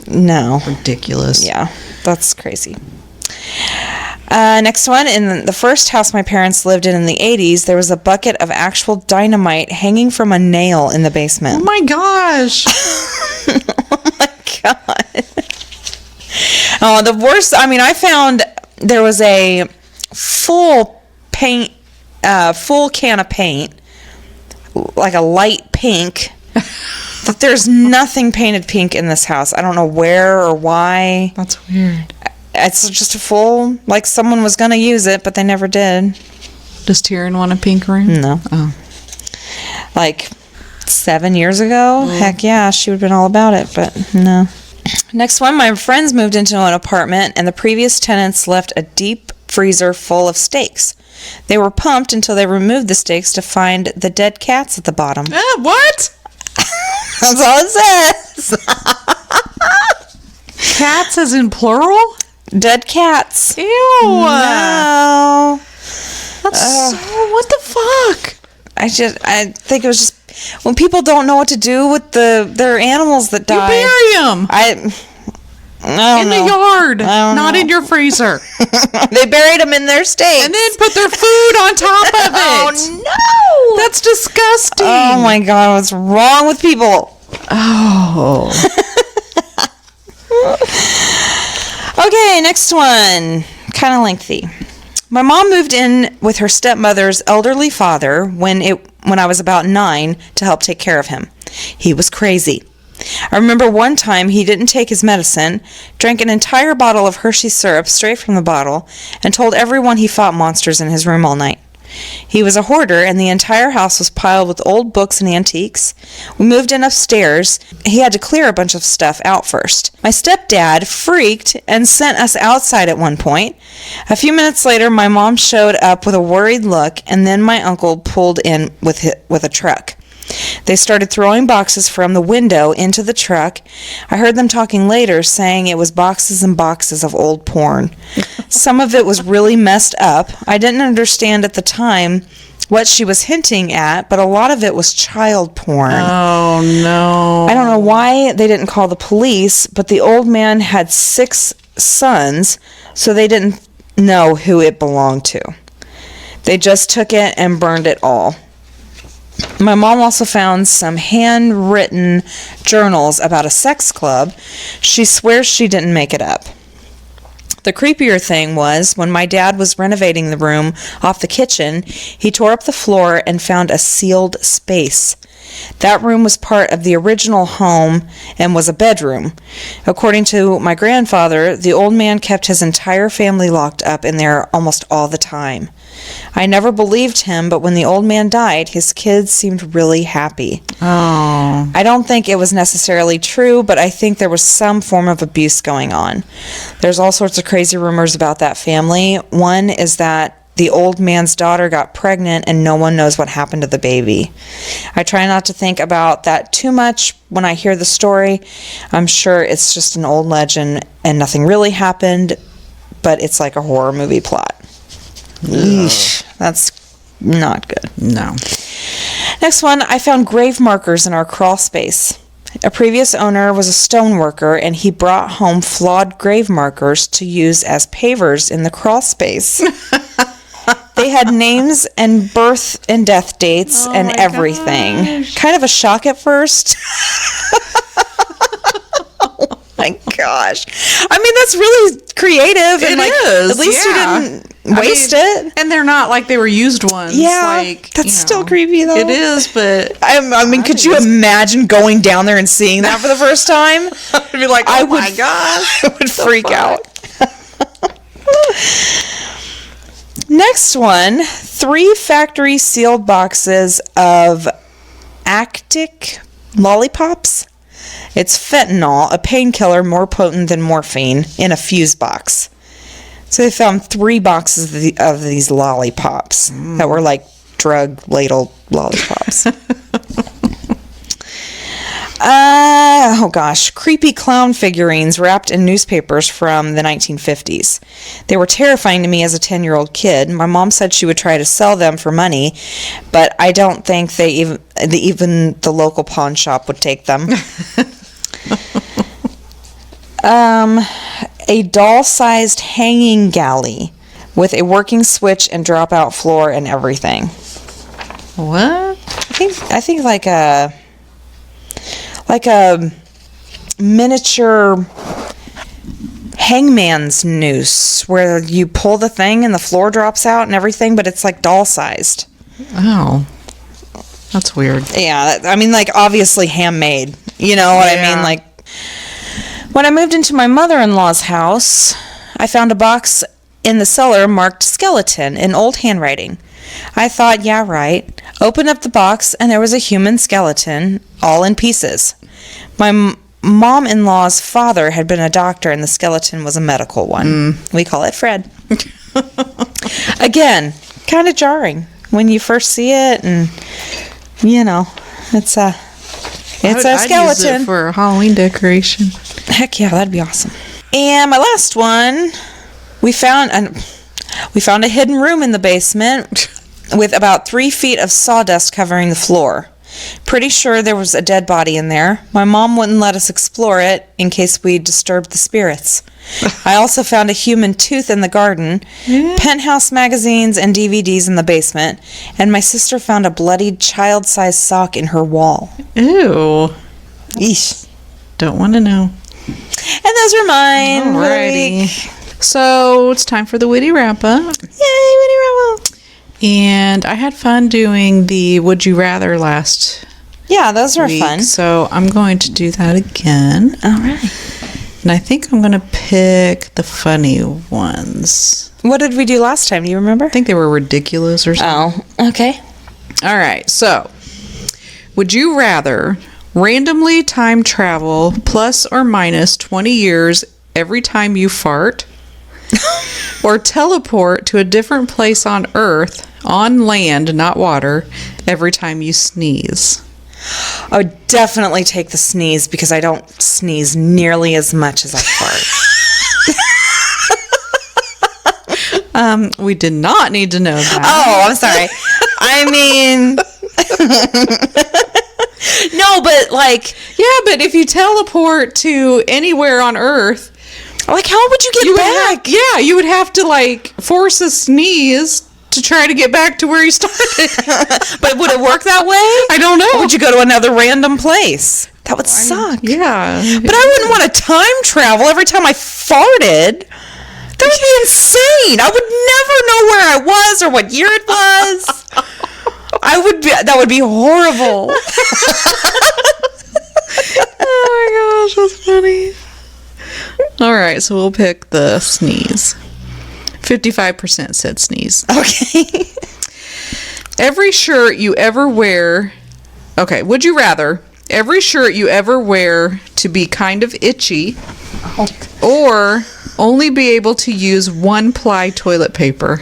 Speaker 1: no.
Speaker 2: ridiculous.
Speaker 1: Yeah, that's crazy. Next one, in the first house my parents lived in the 80s, there was a bucket of actual dynamite hanging from a nail in the basement.
Speaker 2: Oh my gosh.
Speaker 1: Oh my God. Oh, the worst, I found there was a full can of paint, like a light pink, but there's nothing painted pink in this house. I don't know where or why.
Speaker 2: That's weird.
Speaker 1: It's just a full, like someone was going to use it, but they never did.
Speaker 2: Does Tyrion want a pink room?
Speaker 1: No.
Speaker 2: Oh.
Speaker 1: Like 7 years ago? Heck yeah, she would have been all about it, but no. Next one, my friends moved into an apartment, and the previous tenants left a deep freezer full of steaks. They were pumped until they removed the steaks to find the dead cats at the bottom.
Speaker 2: What?
Speaker 1: That's all it says.
Speaker 2: Cats as in plural?
Speaker 1: Dead cats.
Speaker 2: Ew.
Speaker 1: No.
Speaker 2: That's so... What the fuck?
Speaker 1: I think it was just when people don't know what to do with their animals that die.
Speaker 2: You bury them.
Speaker 1: I don't
Speaker 2: in
Speaker 1: know.
Speaker 2: The yard, not
Speaker 1: know.
Speaker 2: in your freezer.
Speaker 1: They buried them in their steaks.
Speaker 2: And then put their food on top of it.
Speaker 1: Oh, no.
Speaker 2: That's disgusting.
Speaker 1: Oh, my God. What's wrong with people?
Speaker 2: Oh.
Speaker 1: Okay, next one. Kind of lengthy. My mom moved in with her stepmother's elderly father when I was about 9 to help take care of him. He was crazy. I remember one time he didn't take his medicine, drank an entire bottle of Hershey's syrup straight from the bottle, and told everyone he fought monsters in his room all night. He was a hoarder, and the entire house was piled with old books and antiques. We moved in upstairs. He had to clear a bunch of stuff out first. My stepdad freaked and sent us outside at one point. A few minutes later, my mom showed up with a worried look, and then my uncle pulled in with a truck. They started throwing boxes from the window into the truck. I heard them talking later, saying it was boxes and boxes of old porn. Some of it was really messed up. I didn't understand at the time what she was hinting at, but a lot of it was child porn.
Speaker 2: Oh, no.
Speaker 1: I don't know why they didn't call the police, but the old man had 6 sons, so they didn't know who it belonged to. They just took it and burned it all. My mom also found some handwritten journals about a sex club. She swears she didn't make it up. The creepier thing was when my dad was renovating the room off the kitchen, he tore up the floor and found a sealed space. That room was part of the original home and was a bedroom. According to my grandfather, the old man kept his entire family locked up in there almost all the time. I never believed him, but when the old man died, his kids seemed really happy.
Speaker 2: Oh.
Speaker 1: I don't think it was necessarily true, but I think there was some form of abuse going on. There's all sorts of crazy rumors about that family. One is that the old man's daughter got pregnant and no one knows what happened to the baby. I try not to think about that too much when I hear the story. I'm sure it's just an old legend and nothing really happened, but it's like a horror movie plot. Yeesh, that's not good.
Speaker 2: No.
Speaker 1: Next one, I found grave markers in our crawl space. A previous owner was a stone worker, and he brought home flawed grave markers to use as pavers in the crawl space. They had names and birth and death dates and everything.
Speaker 2: Gosh.
Speaker 1: Kind of a shock at first. Oh my gosh. I mean, that's really creative.
Speaker 2: It
Speaker 1: and
Speaker 2: is.
Speaker 1: At least
Speaker 2: yeah.
Speaker 1: you didn't waste it.
Speaker 2: And they're not like they were used ones.
Speaker 1: Yeah,
Speaker 2: like,
Speaker 1: that's still creepy, though.
Speaker 2: It is, but
Speaker 1: I mean, could you imagine going down there and seeing that for the first time?
Speaker 2: I'd be like, oh my gosh.
Speaker 1: I would freak out. Next one, 3 factory sealed boxes of Actic lollipops. It's fentanyl, a painkiller more potent than morphine, in a fuse box. So they found 3 boxes of these lollipops that were like drug ladle lollipops. Oh gosh, creepy clown figurines wrapped in newspapers from the 1950s. They were terrifying to me as a 10-year-old kid. My mom said she would try to sell them for money, but I don't think even the local pawn shop would take them. A doll-sized hanging galley with a working switch and dropout floor and everything.
Speaker 2: What?
Speaker 1: I think like a miniature hangman's noose where you pull the thing and the floor drops out and everything, but it's like doll-sized.
Speaker 2: Oh. That's weird.
Speaker 1: Yeah, I mean, like, obviously handmade. You know what I mean? Like, when I moved into my mother-in-law's house, I found a box in the cellar marked skeleton in old handwriting. I thought, yeah, right. Opened up the box, and there was a human skeleton, all in pieces. My mom-in-law's father had been a doctor, and the skeleton was a medical one. We call it Fred. Again, kind of jarring when you first see it, and, you know, it's a skeleton.
Speaker 2: I'd use it for a Halloween decoration.
Speaker 1: Heck yeah, that'd be awesome. And my last one, we found a hidden room in the basement with about 3 feet of sawdust covering the floor. Pretty sure there was a dead body in there. My mom wouldn't let us explore it in case we disturbed the spirits. I also found a human tooth in the garden, Penthouse magazines and DVDs in the basement, and my sister found a bloodied child-sized sock in her wall.
Speaker 2: Ew.
Speaker 1: Eesh.
Speaker 2: Don't want to know.
Speaker 1: And those were mine.
Speaker 2: Alrighty. So it's time for the witty wrap-up.
Speaker 1: Yay, witty wrap-up.
Speaker 2: And I had fun doing the Would You Rather last
Speaker 1: Yeah, those were
Speaker 2: week,
Speaker 1: fun.
Speaker 2: so I'm going to do that again.
Speaker 1: All right.
Speaker 2: And I think I'm going to pick the funny ones.
Speaker 1: What did we do last time? Do you remember?
Speaker 2: I think they were ridiculous or something.
Speaker 1: Oh, okay.
Speaker 2: All right, so would you rather randomly time travel plus or minus 20 years every time you fart, or teleport to a different place on Earth, on land, not water, every time you sneeze?
Speaker 1: I would definitely take the sneeze because I don't sneeze nearly as much as I fart.
Speaker 2: We did not need to know that.
Speaker 1: Oh, I'm sorry. I mean, no, but like,
Speaker 2: Yeah, but if you teleport to anywhere on Earth,
Speaker 1: like, how would you get back?
Speaker 2: You would have to like force a sneeze to try to get back to where you started.
Speaker 1: But would it work that way?
Speaker 2: I don't know.
Speaker 1: Or would you go to another random place? That would suck.
Speaker 2: Yeah.
Speaker 1: But I wouldn't want to time travel every time I farted. That That would be insane. I would never know where I was or what year it was. That would be horrible.
Speaker 2: Oh my gosh, that's funny. All right, so we'll pick the sneeze. 55% said sneeze.
Speaker 1: Okay.
Speaker 2: Every shirt you ever wear... Okay, would you rather every shirt you ever wear to be kind of itchy or only be able to use one-ply toilet paper?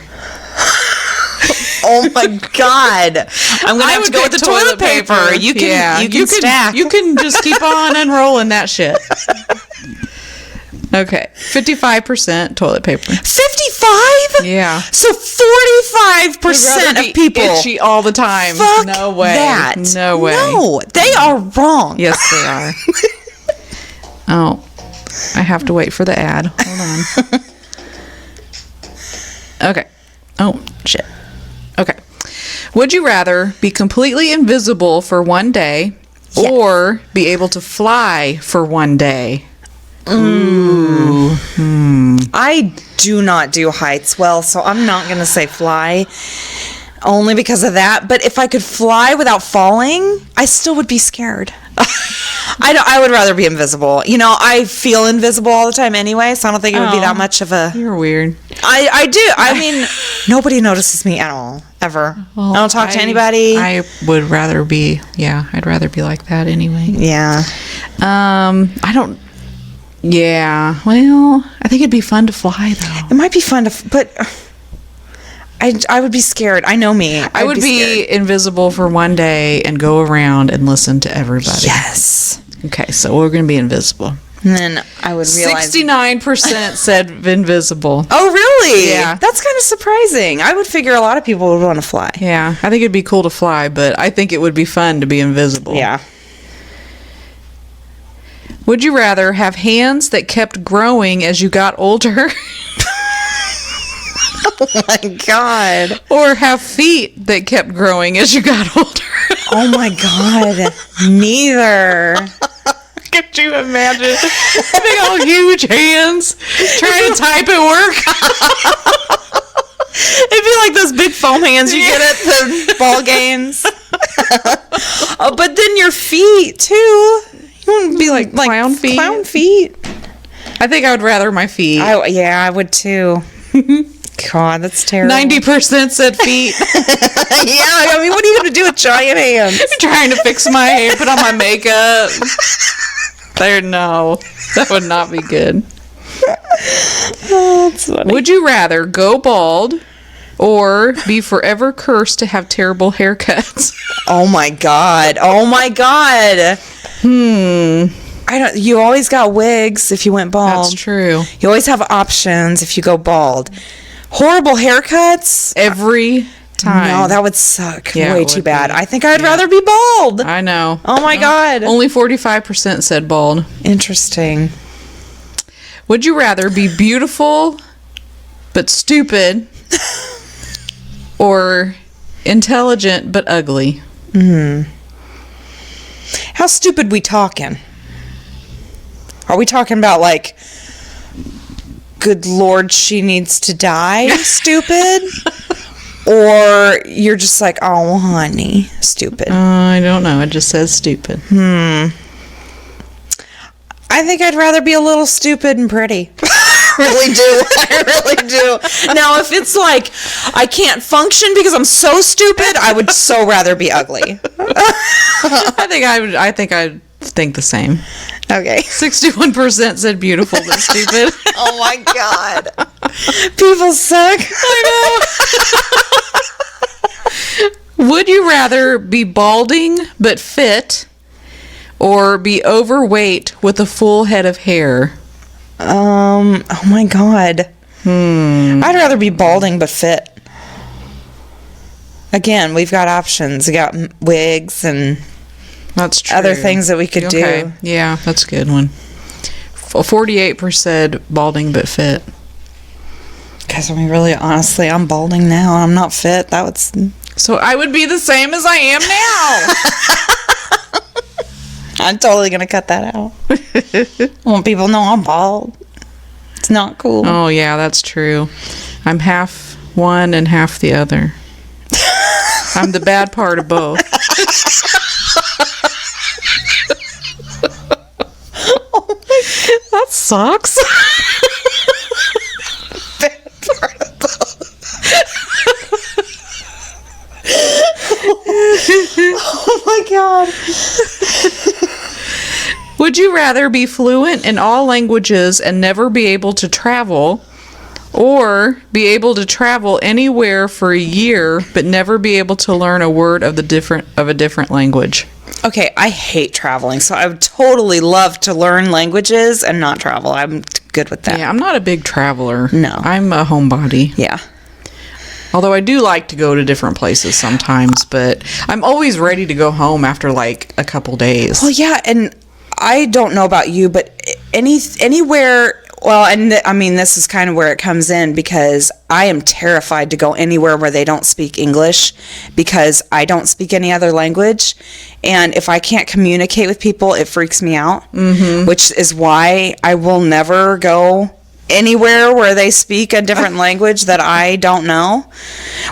Speaker 1: Oh my God. I'm going to have to go with the toilet paper. You can stack.
Speaker 2: You can just keep on unrolling that shit. Okay. 55% toilet paper.
Speaker 1: 55?
Speaker 2: Yeah.
Speaker 1: So 45% of people
Speaker 2: itchy all the time.
Speaker 1: Fuck
Speaker 2: no way.
Speaker 1: that.
Speaker 2: No way.
Speaker 1: No, they are wrong.
Speaker 2: Yes, they are. Oh, I have to wait for the ad. Hold on. Okay. Oh, shit. Okay. Would you rather be completely invisible for one day or be able to fly for one day?
Speaker 1: Ooh. I do not do heights well, so I'm not going to say fly only because of that. But if I could fly without falling, I still would be scared. I would rather be invisible. You know, I feel invisible all the time anyway, so I don't think it would be that much of a...
Speaker 2: You're weird.
Speaker 1: I do. I mean, nobody notices me at all, ever.
Speaker 2: Well,
Speaker 1: I don't talk to anybody.
Speaker 2: I would rather be, I'd rather be like that anyway.
Speaker 1: Yeah.
Speaker 2: I don't... Yeah, well, I think it'd be fun to fly, though.
Speaker 1: It might be fun but I would be scared. I know me.
Speaker 2: I would be invisible for one day and go around and listen to everybody.
Speaker 1: Yes.
Speaker 2: Okay, so we're going to be invisible.
Speaker 1: And then I would realize...
Speaker 2: 69% said invisible.
Speaker 1: Oh, really?
Speaker 2: Yeah.
Speaker 1: That's kind of surprising. I would figure a lot of people would want to fly.
Speaker 2: Yeah, I think it'd be cool to fly, but I think it would be fun to be invisible.
Speaker 1: Yeah.
Speaker 2: Would you rather have hands that kept growing as you got older?
Speaker 1: Oh my God.
Speaker 2: Or have feet that kept growing as you got older?
Speaker 1: Oh my God. Neither.
Speaker 2: Could you imagine? Big old huge hands trying to type at work.
Speaker 1: It'd be like those big foam hands you get at the ball games. Oh, but then your feet too. You wouldn't be like
Speaker 2: clown feet.
Speaker 1: Clown feet.
Speaker 2: I think I would rather my feet.
Speaker 1: I would too. God, that's terrible.
Speaker 2: 90% said feet.
Speaker 1: Yeah, I mean, what are you going to do with giant hands?
Speaker 2: I'm trying to fix my hair, put on my makeup. No, that would not be good.
Speaker 1: Oh, that's funny.
Speaker 2: Would you rather go bald or be forever cursed to have terrible haircuts?
Speaker 1: Oh my God. Oh my God. You always got wigs if you went bald.
Speaker 2: That's true.
Speaker 1: You always have options if you go bald. Horrible haircuts
Speaker 2: every time.
Speaker 1: No, that would suck.
Speaker 2: Yeah,
Speaker 1: way too bad. I think I'd rather be bald.
Speaker 2: I know.
Speaker 1: Oh my God.
Speaker 2: Only 45% said bald.
Speaker 1: Interesting.
Speaker 2: Would you rather be beautiful but stupid or intelligent but ugly?
Speaker 1: How stupid we talking? Are we talking about like, good Lord, she needs to die, stupid? Or you're just like, oh, honey, stupid?
Speaker 2: I don't know. It just says stupid.
Speaker 1: I think I'd rather be a little stupid and pretty. I really do. I really do. Now, if it's like I can't function because I'm so stupid, I would so rather be ugly.
Speaker 2: I think I'd think the same.
Speaker 1: Okay.
Speaker 2: 61% said beautiful but stupid.
Speaker 1: Oh my God. People suck.
Speaker 2: I know. Would you rather be balding but fit or be overweight with a full head of hair?
Speaker 1: Oh my God. I'd rather be balding but fit. Again, we've got options. We got wigs and
Speaker 2: that's true.
Speaker 1: Other things that we could do.
Speaker 2: Yeah, that's a good one. 48% balding but fit.
Speaker 1: Because I mean, really, honestly, I'm balding now. I'm not fit.
Speaker 2: So I would be the same as I am now.
Speaker 1: I'm totally gonna cut that out. I want people to know I'm bald. It's not cool.
Speaker 2: Oh, yeah, that's true. I'm half one and half the other. I'm the bad part of both.
Speaker 1: Oh
Speaker 2: that sucks.
Speaker 1: Bad part of both. Oh my God.
Speaker 2: Would you rather be fluent in all languages and never be able to travel, or be able to travel anywhere for a year but never be able to learn a word of a different language?
Speaker 1: Okay, I hate traveling, so I would totally love to learn languages and not travel. I'm good with that.
Speaker 2: Yeah, I'm not a big traveler.
Speaker 1: No.
Speaker 2: I'm a homebody.
Speaker 1: Yeah.
Speaker 2: Although I do like to go to different places sometimes, but I'm always ready to go home after like a couple days.
Speaker 1: Well, yeah, and I don't know about you, but anywhere. Well, and I mean, this is kind of where it comes in, because I am terrified to go anywhere where they don't speak English, because I don't speak any other language. And if I can't communicate with people, it freaks me out, which is why I will never go anywhere where they speak a different language that I don't know.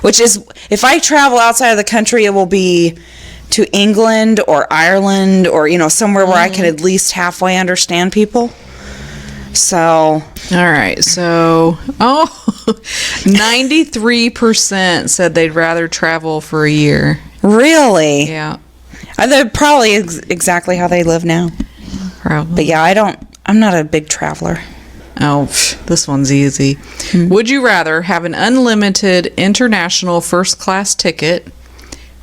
Speaker 1: Which is, if I travel outside of the country, it will be to England or Ireland or, somewhere where I can at least halfway understand people. So,
Speaker 2: all right. So, 93% said they'd rather travel for a year.
Speaker 1: Really?
Speaker 2: Yeah.
Speaker 1: They're probably exactly how they live now.
Speaker 2: Probably.
Speaker 1: But yeah, I'm not a big traveler.
Speaker 2: Oh, this one's easy. Would you rather have an unlimited international first class ticket,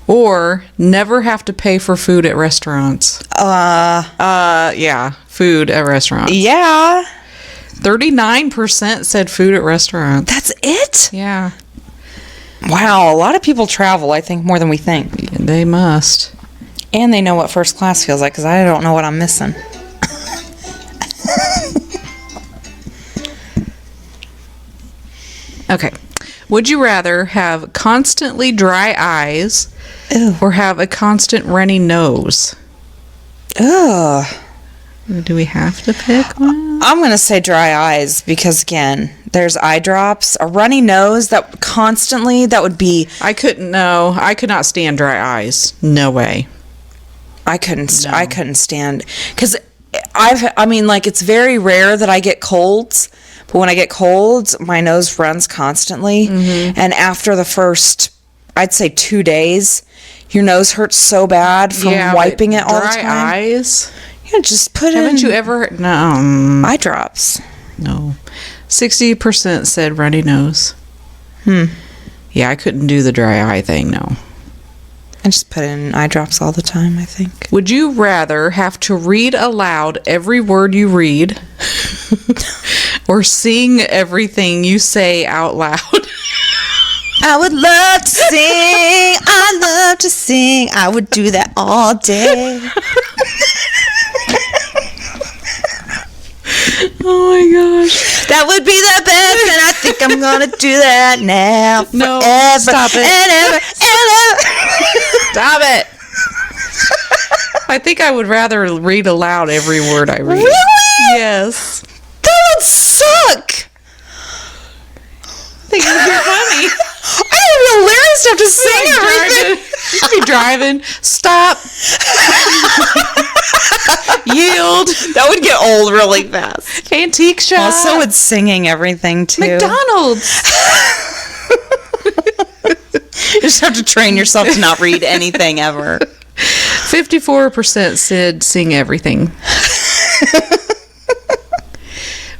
Speaker 2: or never have to pay for food at restaurants? Yeah, food at restaurants.
Speaker 1: Yeah.
Speaker 2: 39% said food at restaurants.
Speaker 1: That's it?
Speaker 2: Yeah.
Speaker 1: Wow, a lot of people travel, I think, more than we think.
Speaker 2: They must.
Speaker 1: And they know what first class feels like, because I don't know what I'm missing.
Speaker 2: Okay. Would you rather have constantly dry eyes or have a constant runny nose?
Speaker 1: Ugh.
Speaker 2: Do we have to pick one?
Speaker 1: I'm going to say dry eyes, because, again, there's eye drops. A runny nose, that would be...
Speaker 2: I could not stand dry eyes. No way.
Speaker 1: I couldn't stand... Because it's very rare that I get colds. But when I get colds, my nose runs constantly. And after the first, I'd say 2 days, your nose hurts so bad from wiping it all the time.
Speaker 2: Dry eyes?
Speaker 1: Yeah, just put it in.
Speaker 2: Haven't you ever... No.
Speaker 1: Eye drops.
Speaker 2: No. 60% said runny nose. Yeah, I couldn't do the dry eye thing, no.
Speaker 1: I just put in eye drops all the time, I think.
Speaker 2: Would you rather have to read aloud every word you read or sing everything you say out loud?
Speaker 1: I would love to sing. I love to sing. I would do that all day.
Speaker 2: Oh my gosh.
Speaker 1: That would be the best, and I think I'm going to do that now.
Speaker 2: No,
Speaker 1: forever,
Speaker 2: stop it.
Speaker 1: And ever, and ever.
Speaker 2: Stop it. I think I would rather read aloud every word I read.
Speaker 1: Really?
Speaker 2: Yes.
Speaker 1: That would suck.
Speaker 2: I think it would be funny.
Speaker 1: I would be hilarious to have to sing everything.
Speaker 2: You'd be driving. Stop. Yield.
Speaker 1: That would get old really fast.
Speaker 2: Antique shop.
Speaker 1: Also with singing everything, too.
Speaker 2: McDonald's.
Speaker 1: You just have to train yourself to not read anything ever.
Speaker 2: 54% said sing everything.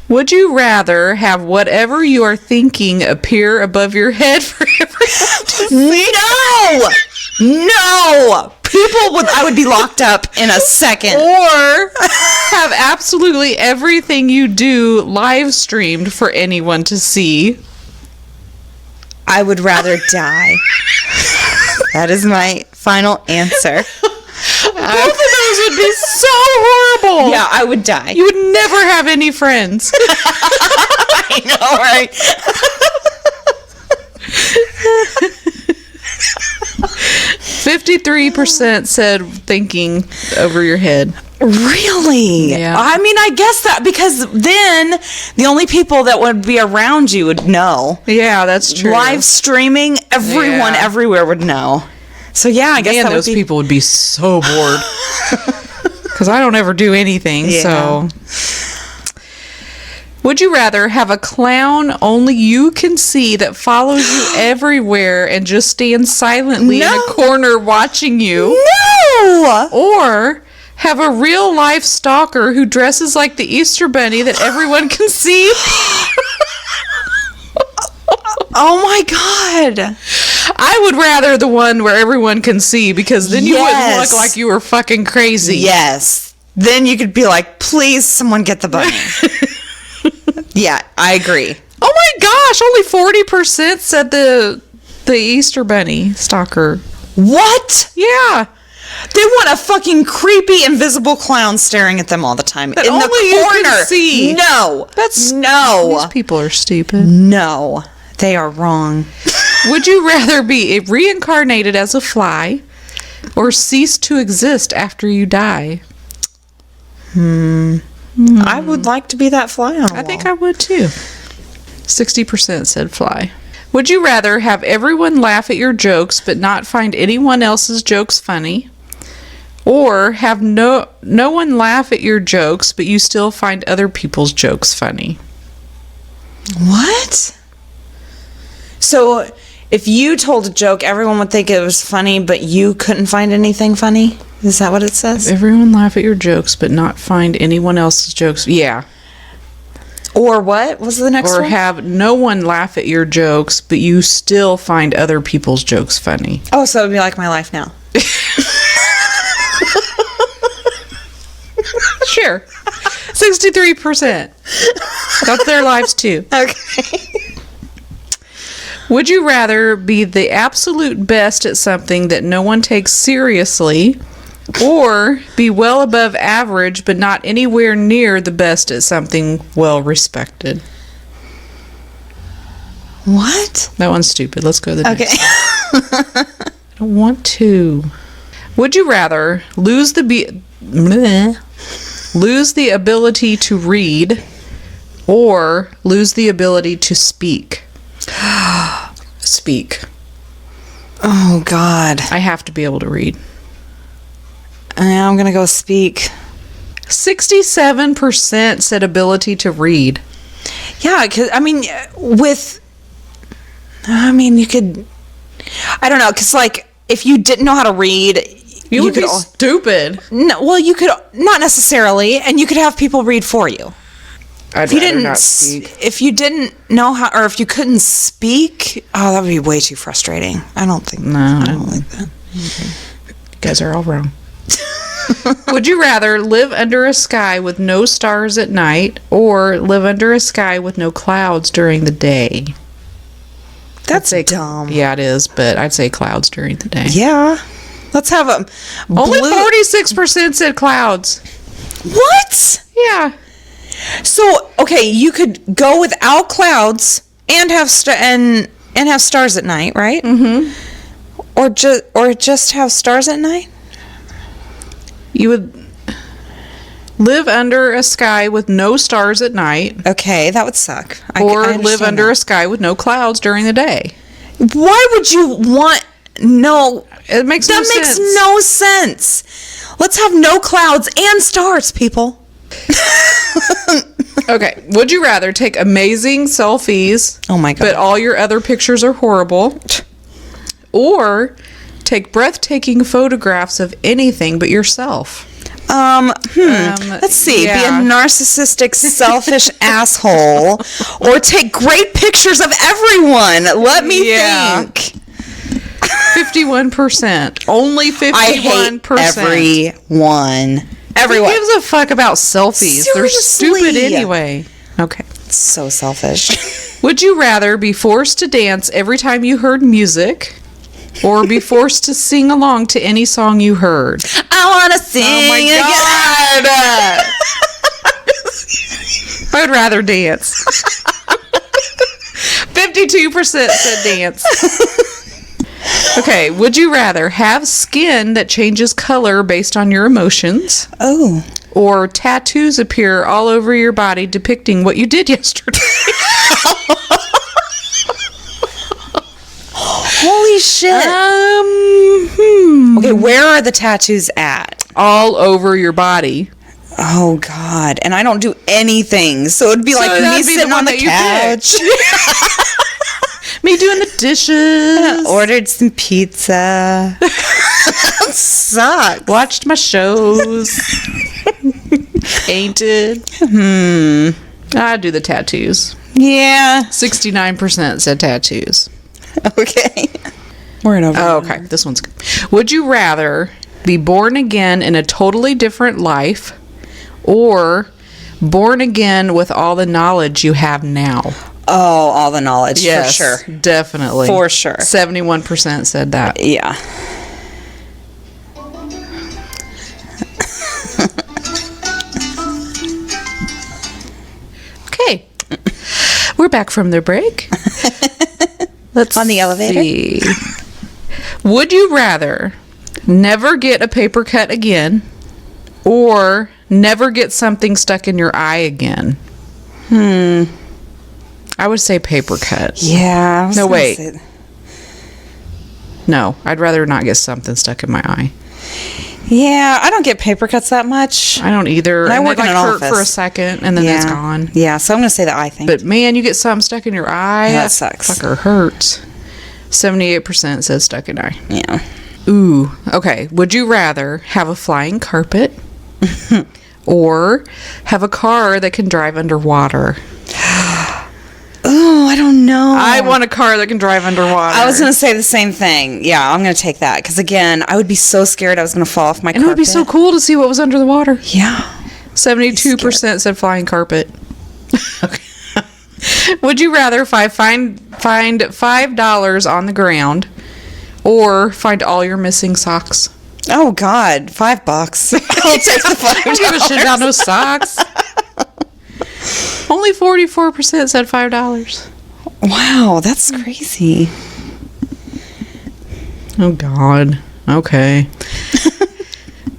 Speaker 2: Would you rather have whatever you are thinking appear above your head for everyone to see?
Speaker 1: No! I would be locked up in a second.
Speaker 2: Or have absolutely everything you do live streamed for anyone to see?
Speaker 1: I would rather die. That is my final answer.
Speaker 2: Both of those would be so horrible.
Speaker 1: Yeah, I would die.
Speaker 2: You would never have any friends.
Speaker 1: I know, right?
Speaker 2: 53% said thinking over your head.
Speaker 1: Really?
Speaker 2: Yeah.
Speaker 1: I mean, I guess that because then the only people that would be around you would know.
Speaker 2: Yeah, that's true.
Speaker 1: Live streaming, everyone everywhere would know. So yeah, I guess
Speaker 2: Man,
Speaker 1: that
Speaker 2: those people would be so bored. Because I don't ever do anything, so... Would you rather have a clown only you can see that follows you everywhere and just stands silently in a corner watching you?
Speaker 1: No!
Speaker 2: Or have a real life stalker who dresses like the Easter Bunny that everyone can see?
Speaker 1: Oh my God.
Speaker 2: I would rather the one where everyone can see, because then you wouldn't look like you were fucking crazy.
Speaker 1: Yes. Then you could be like, please, someone get the bunny. Yeah, I agree.
Speaker 2: Oh my gosh, only 40% said the Easter Bunny stalker.
Speaker 1: What?
Speaker 2: Yeah.
Speaker 1: They want a fucking creepy invisible clown staring at them all the time
Speaker 2: That
Speaker 1: in
Speaker 2: only
Speaker 1: the corner.
Speaker 2: you can see.
Speaker 1: No.
Speaker 2: These people are stupid.
Speaker 1: No. They are wrong.
Speaker 2: Would you rather be reincarnated as a fly or cease to exist after you die?
Speaker 1: I would like to be that fly on a wall.
Speaker 2: I think I would too. 60% said fly. Would you rather have everyone laugh at your jokes but not find anyone else's jokes funny? Or have no one laugh at your jokes but you still find other people's jokes funny?
Speaker 1: What? So, if you told a joke, everyone would think it was funny, but you couldn't find anything funny? Is that what it says?
Speaker 2: Everyone laugh at your jokes but not find anyone else's jokes. Yeah.
Speaker 1: Or what was the next one?
Speaker 2: Or have no one laugh at your jokes but you still find other people's jokes funny.
Speaker 1: Oh, so it would be like my life now.
Speaker 2: Sure. 63%. That's their lives too.
Speaker 1: Okay.
Speaker 2: Would you rather be the absolute best at something that no one takes seriously, or be well above average but not anywhere near the best at something well respected?
Speaker 1: What?
Speaker 2: That one's stupid. Let's go to the next.
Speaker 1: Okay.
Speaker 2: I don't want to. Would you rather lose the ability to read or lose the ability to speak? Speak.
Speaker 1: Oh, God.
Speaker 2: I have to be able to read.
Speaker 1: I'm going to go speak.
Speaker 2: 67% said ability to read.
Speaker 1: Yeah, because, you could... I don't know, because, like, if you didn't know how to read...
Speaker 2: You would be stupid.
Speaker 1: No, well, you could... Not necessarily, and you could have people read for you.
Speaker 2: I'd rather not speak.
Speaker 1: If you didn't know how, or if you couldn't speak, that would be way too frustrating. I don't like that.
Speaker 2: You guys are all wrong. Would you rather live under a sky with no stars at night or live under a sky with no clouds during the day?
Speaker 1: That's dumb.
Speaker 2: Yeah, it is, but I'd say clouds during the day.
Speaker 1: Yeah. Let's have a...
Speaker 2: Only 46% said clouds.
Speaker 1: What?
Speaker 2: Yeah.
Speaker 1: So, okay, you could go without clouds and have and have stars at night, right? Mm-hmm. Or just have stars at night?
Speaker 2: You would live under a sky with no stars at night.
Speaker 1: Okay, that would suck.
Speaker 2: Or live under a sky with no clouds during the day.
Speaker 1: Why would you want... No,
Speaker 2: it makes no sense.
Speaker 1: That makes no sense. Let's have no clouds and stars, people.
Speaker 2: Okay, would you rather take amazing selfies,
Speaker 1: oh my God,
Speaker 2: but all your other pictures are horrible, or take breathtaking photographs of anything but yourself?
Speaker 1: Let's see.
Speaker 2: Yeah.
Speaker 1: Be a narcissistic, selfish asshole, or take great pictures of everyone. Let me think.
Speaker 2: 51%. Only 51%.
Speaker 1: I hate everyone. Everyone.
Speaker 2: Who gives a fuck about selfies?
Speaker 1: Seriously.
Speaker 2: They're stupid anyway. Okay.
Speaker 1: So selfish.
Speaker 2: Would you rather be forced to dance every time you heard music, or be forced to sing along to any song you heard?
Speaker 1: I want to sing.
Speaker 2: Oh my God. I would rather dance. 52% said dance. Okay, would you rather have skin that changes color based on your emotions?
Speaker 1: Oh.
Speaker 2: Or tattoos appear all over your body depicting what you did yesterday?
Speaker 1: Holy shit. Okay, where are the tattoos at?
Speaker 2: All over your body.
Speaker 1: Oh, God. And I don't do anything. So it'd be like me sitting on the couch.
Speaker 2: Me doing the dishes.
Speaker 1: Ordered some pizza. Sucks.
Speaker 2: Watched my shows. Painted. I do the tattoos.
Speaker 1: Yeah.
Speaker 2: 69% said tattoos.
Speaker 1: Okay. We're over.
Speaker 2: Oh, okay. This one's good. Would you rather be born again in a totally different life or born again with all the knowledge you have now?
Speaker 1: Oh, all the knowledge,
Speaker 2: yes,
Speaker 1: for sure.
Speaker 2: Definitely.
Speaker 1: For sure.
Speaker 2: 71% said that.
Speaker 1: Yeah.
Speaker 2: Okay. We're back from the break. Let's
Speaker 1: on the elevator.
Speaker 2: See. Would you rather never get a paper cut again or never get something stuck in your eye again? I would say paper cut.
Speaker 1: Yeah.
Speaker 2: No, wait. No, I'd rather not get something stuck in my eye.
Speaker 1: Yeah, I don't get paper cuts that much.
Speaker 2: I don't either.
Speaker 1: And I work in an
Speaker 2: hurt
Speaker 1: office
Speaker 2: for a second and then it's gone.
Speaker 1: Yeah, so I'm going to say the eye thing.
Speaker 2: But man, you get something stuck in your eye.
Speaker 1: That sucks.
Speaker 2: Fucker hurts. 78% says stuck in eye.
Speaker 1: Yeah.
Speaker 2: Ooh, okay. Would you rather have a flying carpet or have a car that can drive underwater?
Speaker 1: Oh, I don't know.
Speaker 2: I want a car that can drive underwater.
Speaker 1: I was going to say the same thing. Yeah, I'm going to take that. Because, again, I would be so scared I was going to fall off my carpet.
Speaker 2: And it would be so cool to see what was under the water.
Speaker 1: Yeah.
Speaker 2: 72% said flying carpet. Okay. Would you rather find $5 on the ground or find all your missing socks?
Speaker 1: Oh, God. $5. I'll take the $5.
Speaker 2: I don't give a shit about no socks. Only 44% said $5.
Speaker 1: Wow, that's crazy.
Speaker 2: Oh, God. Okay.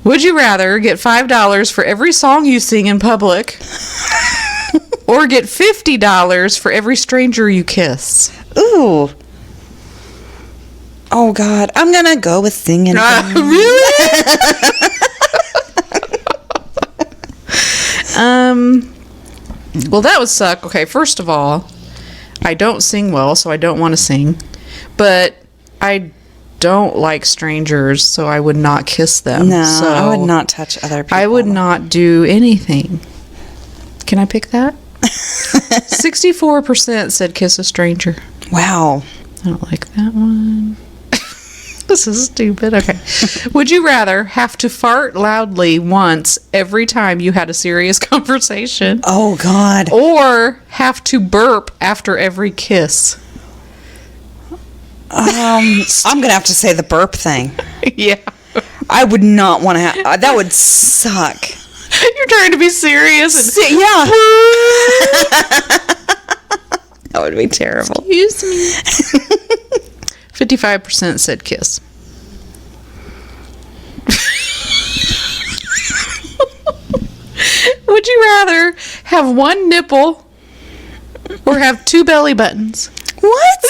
Speaker 2: Would you rather get $5 for every song you sing in public or get $50 for every stranger you kiss?
Speaker 1: Ooh. Oh, God. I'm going to go with singing.
Speaker 2: Really? Well, that would suck. Okay, first of all, I don't sing well, so I don't want to sing. But I don't like strangers, so I would not kiss them.
Speaker 1: No,
Speaker 2: so
Speaker 1: I would not touch other people.
Speaker 2: I would not do anything. Can I pick that? 64% said kiss a stranger.
Speaker 1: Wow.
Speaker 2: I don't like that one. This is stupid. Okay. Would you rather have to fart loudly once every time you had a serious conversation?
Speaker 1: Oh, God.
Speaker 2: Or have to burp after every kiss?
Speaker 1: I'm going to have to say the burp thing.
Speaker 2: Yeah.
Speaker 1: I would not want to have... that would suck.
Speaker 2: You're trying to be serious. And
Speaker 1: Yeah. That would be terrible.
Speaker 2: Excuse me. 55% said kiss. Would you rather have one nipple or have two belly buttons?
Speaker 1: What?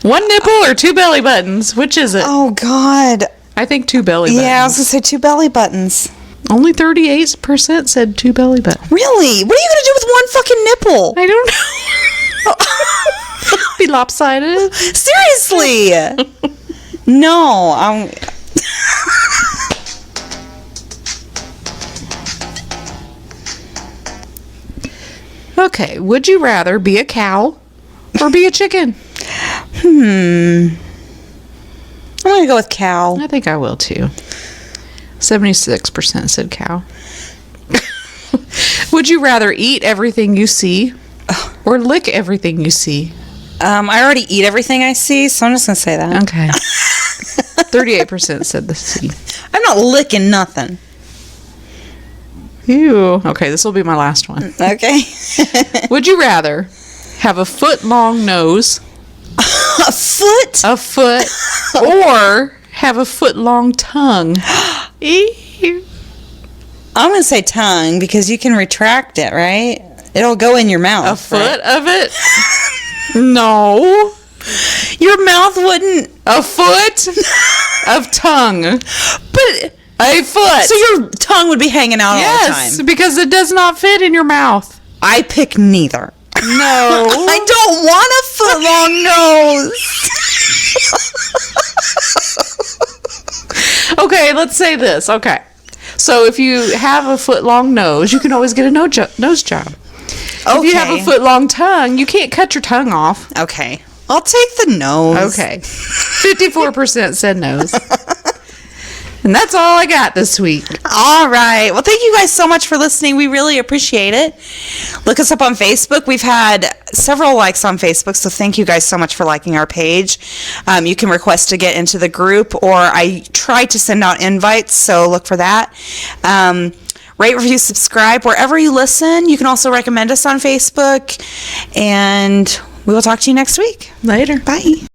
Speaker 2: One nipple or two belly buttons? Which is it?
Speaker 1: Oh, God.
Speaker 2: I think two belly buttons.
Speaker 1: Yeah, I was going to say two belly buttons.
Speaker 2: Only 38% said two belly buttons.
Speaker 1: Really? What are you going to do with one fucking nipple?
Speaker 2: I don't know. Be lopsided.
Speaker 1: Seriously. No, I'm...
Speaker 2: Okay, would you rather be a cow or be a chicken?
Speaker 1: I'm going to go with cow.
Speaker 2: I think I will too. 76% said cow. Would you rather eat everything you see or lick everything you see?
Speaker 1: I already eat everything I see, so I'm just going to say that.
Speaker 2: Okay. 38% said the C.
Speaker 1: I'm not licking nothing.
Speaker 2: Ew. Okay, this will be my last one.
Speaker 1: Okay.
Speaker 2: Would you rather have a foot long nose.
Speaker 1: A foot?
Speaker 2: A foot. Or have a foot long tongue.
Speaker 1: I'm going to say tongue because you can retract it, right? It'll go in your mouth.
Speaker 2: A foot of it? No.
Speaker 1: Your mouth wouldn't.
Speaker 2: A foot of tongue.
Speaker 1: But
Speaker 2: a foot.
Speaker 1: So your tongue would be hanging out all the time.
Speaker 2: Yes, because it does not fit in your mouth.
Speaker 1: I pick neither.
Speaker 2: No.
Speaker 1: I don't want a foot long nose.
Speaker 2: Okay, let's say this. Okay. So if you have a foot long nose, you can always get a nose job. Okay. If you have a foot long tongue, you can't cut your tongue off.
Speaker 1: Okay. I'll take the nose.
Speaker 2: Okay. 54% said nose. And that's all I got this week.
Speaker 1: All right. Well, thank you guys so much for listening. We really appreciate it. Look us up on Facebook. We've had several likes on Facebook, so thank you guys so much for liking our page. You can request to get into the group, or I try to send out invites, so look for that. Rate, review, subscribe wherever you listen. You can also recommend us on Facebook, and we will talk to you next week.
Speaker 2: Later.
Speaker 1: Bye.